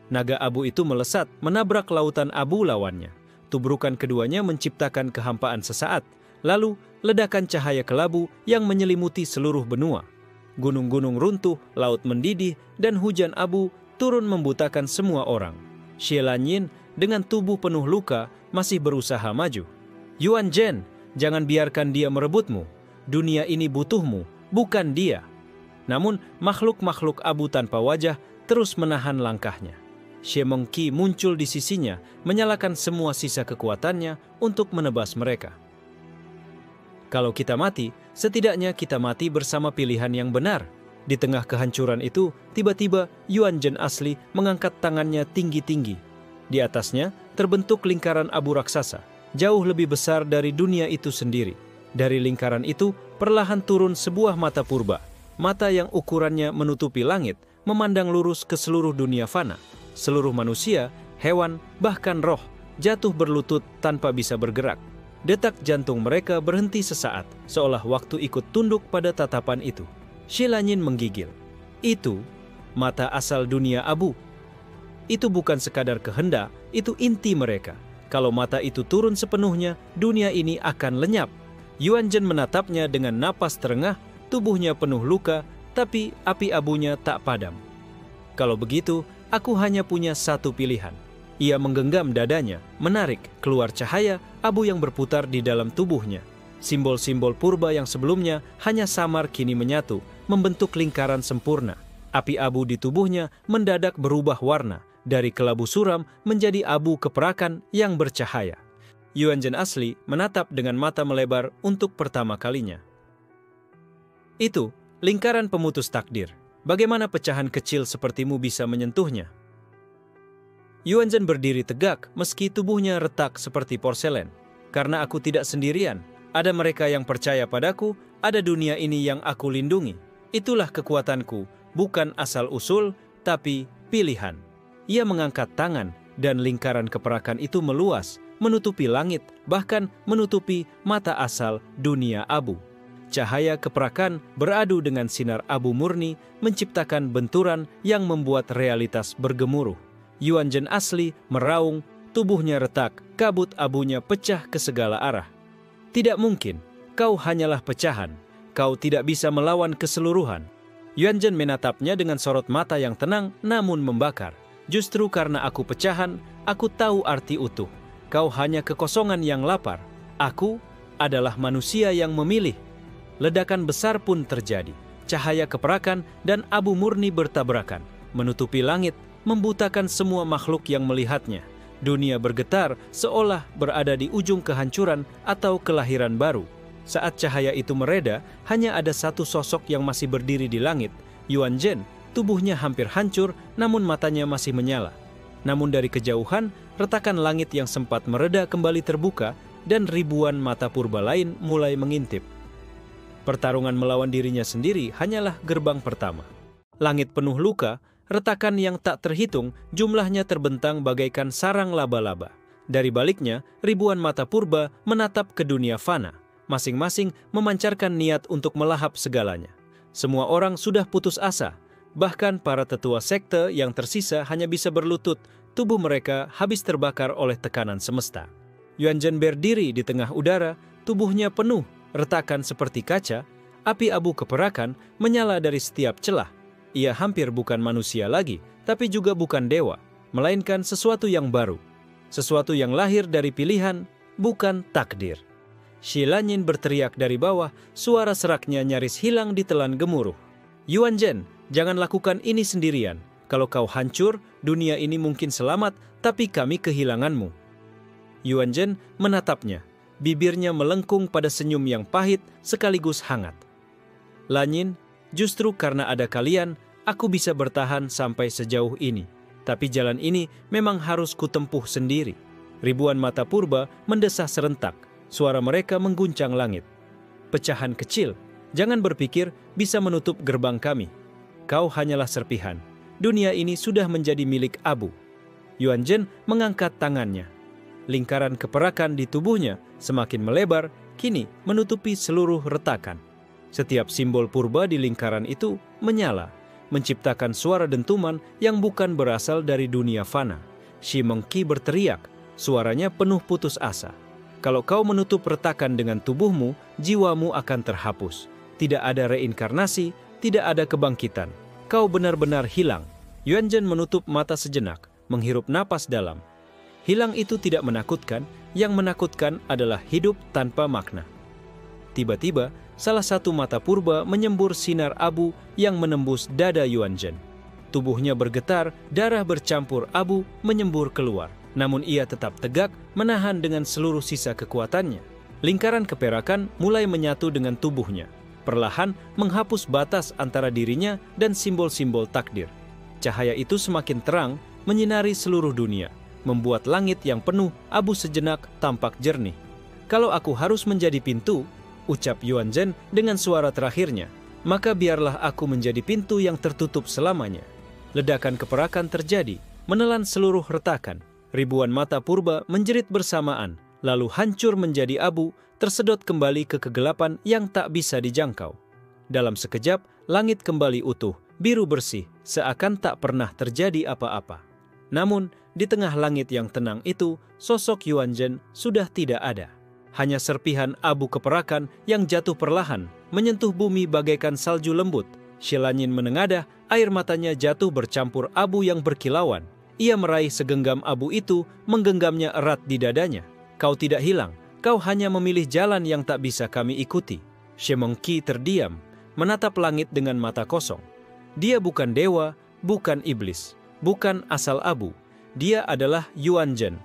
Naga abu itu melesat, menabrak lautan abu lawannya. Tubrukan keduanya menciptakan kehampaan sesaat. Lalu, ledakan cahaya kelabu yang menyelimuti seluruh benua. gunung-gunung runtuh, laut mendidih, dan hujan abu turun membutakan semua orang. Xie Lanyin dengan tubuh penuh luka masih berusaha maju. Yuan Zhen, jangan biarkan dia merebutmu. Dunia ini butuhmu, bukan dia. Namun makhluk-makhluk abu tanpa wajah terus menahan langkahnya. Xie Mengqi muncul di sisinya, menyalakan semua sisa kekuatannya untuk menebas mereka. Kalau kita mati, setidaknya kita mati bersama pilihan yang benar. Di tengah kehancuran itu, tiba-tiba Yuan Zhen asli mengangkat tangannya tinggi-tinggi. Di atasnya terbentuk lingkaran abu raksasa, jauh lebih besar dari dunia itu sendiri. Dari lingkaran itu, perlahan turun sebuah mata purba. Mata yang ukurannya menutupi langit, memandang lurus ke seluruh dunia fana. Seluruh manusia, hewan, bahkan roh, jatuh berlutut tanpa bisa bergerak. Detak jantung mereka berhenti sesaat, seolah waktu ikut tunduk pada tatapan itu. Xie Lanyin menggigil. Itu mata asal dunia abu. Itu bukan sekadar kehendak, itu inti mereka. Kalau mata itu turun sepenuhnya, dunia ini akan lenyap. Yuan Zhen menatapnya dengan napas terengah, tubuhnya penuh luka, tapi api abunya tak padam. Kalau begitu, aku hanya punya satu pilihan. Ia menggenggam dadanya, menarik keluar cahaya abu yang berputar di dalam tubuhnya. Simbol-simbol purba yang sebelumnya hanya samar kini menyatu, membentuk lingkaran sempurna. Api abu di tubuhnya mendadak berubah warna, dari kelabu suram menjadi abu keperakan yang bercahaya. Yuan Zhen asli menatap dengan mata melebar untuk pertama kalinya. Itu lingkaran pemutus takdir. Bagaimana pecahan kecil sepertimu bisa menyentuhnya? Yuan Zhen berdiri tegak meski tubuhnya retak seperti porselen. Karena aku tidak sendirian. Ada mereka yang percaya padaku, ada dunia ini yang aku lindungi. Itulah kekuatanku, bukan asal-usul, tapi pilihan. Ia mengangkat tangan dan lingkaran keperakan itu meluas, menutupi langit, bahkan menutupi mata asal dunia abu. Cahaya keperakan beradu dengan sinar abu murni, menciptakan benturan yang membuat realitas bergemuruh. Yuan Zhen asli meraung, tubuhnya retak, kabut abunya pecah ke segala arah. Tidak mungkin, kau hanyalah pecahan. Kau tidak bisa melawan keseluruhan. Yuan Zhen menatapnya dengan sorot mata yang tenang namun membakar. Justru karena aku pecahan, aku tahu arti utuh. Kau hanya kekosongan yang lapar. Aku adalah manusia yang memilih. Ledakan besar pun terjadi. Cahaya keperakan dan abu murni bertabrakan, menutupi langit, membutakan semua makhluk yang melihatnya. Dunia bergetar seolah berada di ujung kehancuran atau kelahiran baru. Saat cahaya itu mereda, hanya ada satu sosok yang masih berdiri di langit. Yuan Zhen, tubuhnya hampir hancur, namun matanya masih menyala. Namun dari kejauhan, retakan langit yang sempat mereda kembali terbuka dan ribuan mata purba lain mulai mengintip. Pertarungan melawan dirinya sendiri hanyalah gerbang pertama. Langit penuh luka, retakan yang tak terhitung jumlahnya terbentang bagaikan sarang laba-laba. Dari baliknya, ribuan mata purba menatap ke dunia fana, masing-masing memancarkan niat untuk melahap segalanya. Semua orang sudah putus asa, bahkan para tetua sekte yang tersisa hanya bisa berlutut, tubuh mereka habis terbakar oleh tekanan semesta. Yuan Zhen berdiri di tengah udara, tubuhnya penuh retakan seperti kaca, api abu keperakan menyala dari setiap celah. Ia hampir bukan manusia lagi, tapi juga bukan dewa, melainkan sesuatu yang baru. Sesuatu yang lahir dari pilihan, bukan takdir. Xie Lanyin berteriak dari bawah, suara seraknya nyaris hilang ditelan gemuruh. Yuan Zhen, jangan lakukan ini sendirian. Kalau kau hancur, dunia ini mungkin selamat, tapi kami kehilanganmu. Yuan Zhen menatapnya. Bibirnya melengkung pada senyum yang pahit sekaligus hangat. Lanyin, justru karena ada kalian, aku bisa bertahan sampai sejauh ini. Tapi jalan ini memang harus kutempuh sendiri. Ribuan mata purba mendesah serentak. Suara mereka mengguncang langit. Pecahan kecil, jangan berpikir bisa menutup gerbang kami. Kau hanyalah serpihan. Dunia ini sudah menjadi milik abu. Yuan Zhen mengangkat tangannya. Lingkaran keperakan di tubuhnya semakin melebar, kini menutupi seluruh retakan. Setiap simbol purba di lingkaran itu menyala, menciptakan suara dentuman yang bukan berasal dari dunia fana. Xie Mengqi berteriak, suaranya penuh putus asa. Kalau kau menutup retakan dengan tubuhmu, jiwamu akan terhapus. Tidak ada reinkarnasi, tidak ada kebangkitan. Kau benar-benar hilang. Yuanzhen menutup mata sejenak, menghirup napas dalam. Hilang itu tidak menakutkan, yang menakutkan adalah hidup tanpa makna. Tiba-tiba, salah satu mata purba menyembur sinar abu yang menembus dada Yuanzhen. Tubuhnya bergetar, darah bercampur abu menyembur keluar. Namun ia tetap tegak, menahan dengan seluruh sisa kekuatannya. Lingkaran keperakan mulai menyatu dengan tubuhnya, perlahan menghapus batas antara dirinya dan simbol-simbol takdir. Cahaya itu semakin terang, menyinari seluruh dunia, membuat langit yang penuh abu sejenak tampak jernih. Kalau aku harus menjadi pintu, ucap Yuanzhen dengan suara terakhirnya, maka biarlah aku menjadi pintu yang tertutup selamanya. Ledakan keperakan terjadi, menelan seluruh retakan. Ribuan mata purba menjerit bersamaan, lalu hancur menjadi abu, tersedot kembali ke kegelapan yang tak bisa dijangkau. Dalam sekejap, langit kembali utuh, biru bersih, seakan tak pernah terjadi apa-apa. Namun, di tengah langit yang tenang itu, sosok Yuanzhen sudah tidak ada. Hanya serpihan abu keperakan yang jatuh perlahan, menyentuh bumi bagaikan salju lembut. Xialanyin menengadah, air matanya jatuh bercampur abu yang berkilauan. Ia meraih segenggam abu itu, menggenggamnya erat di dadanya. Kau tidak hilang, kau hanya memilih jalan yang tak bisa kami ikuti. Shemengqi terdiam, menatap langit dengan mata kosong. Dia bukan dewa, bukan iblis, bukan asal abu. Dia adalah Yuanzhen,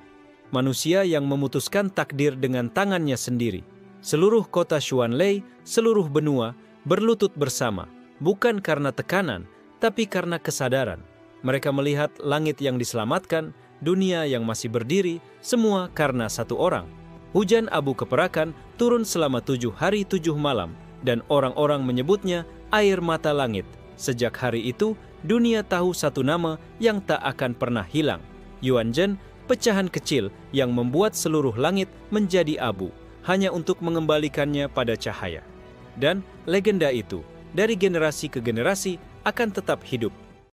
manusia yang memutuskan takdir dengan tangannya sendiri. Seluruh kota Xuanlei, seluruh benua, berlutut bersama, bukan karena tekanan, tapi karena kesadaran. Mereka melihat langit yang diselamatkan, dunia yang masih berdiri, semua karena satu orang. Hujan abu keperakan turun selama 7 hari 7 malam, dan orang-orang menyebutnya air mata langit. Sejak hari itu, dunia tahu satu nama yang tak akan pernah hilang. Yuanzhen, pecahan kecil yang membuat seluruh langit menjadi abu, hanya untuk mengembalikannya pada cahaya. Dan legenda itu, dari generasi ke generasi, akan tetap hidup.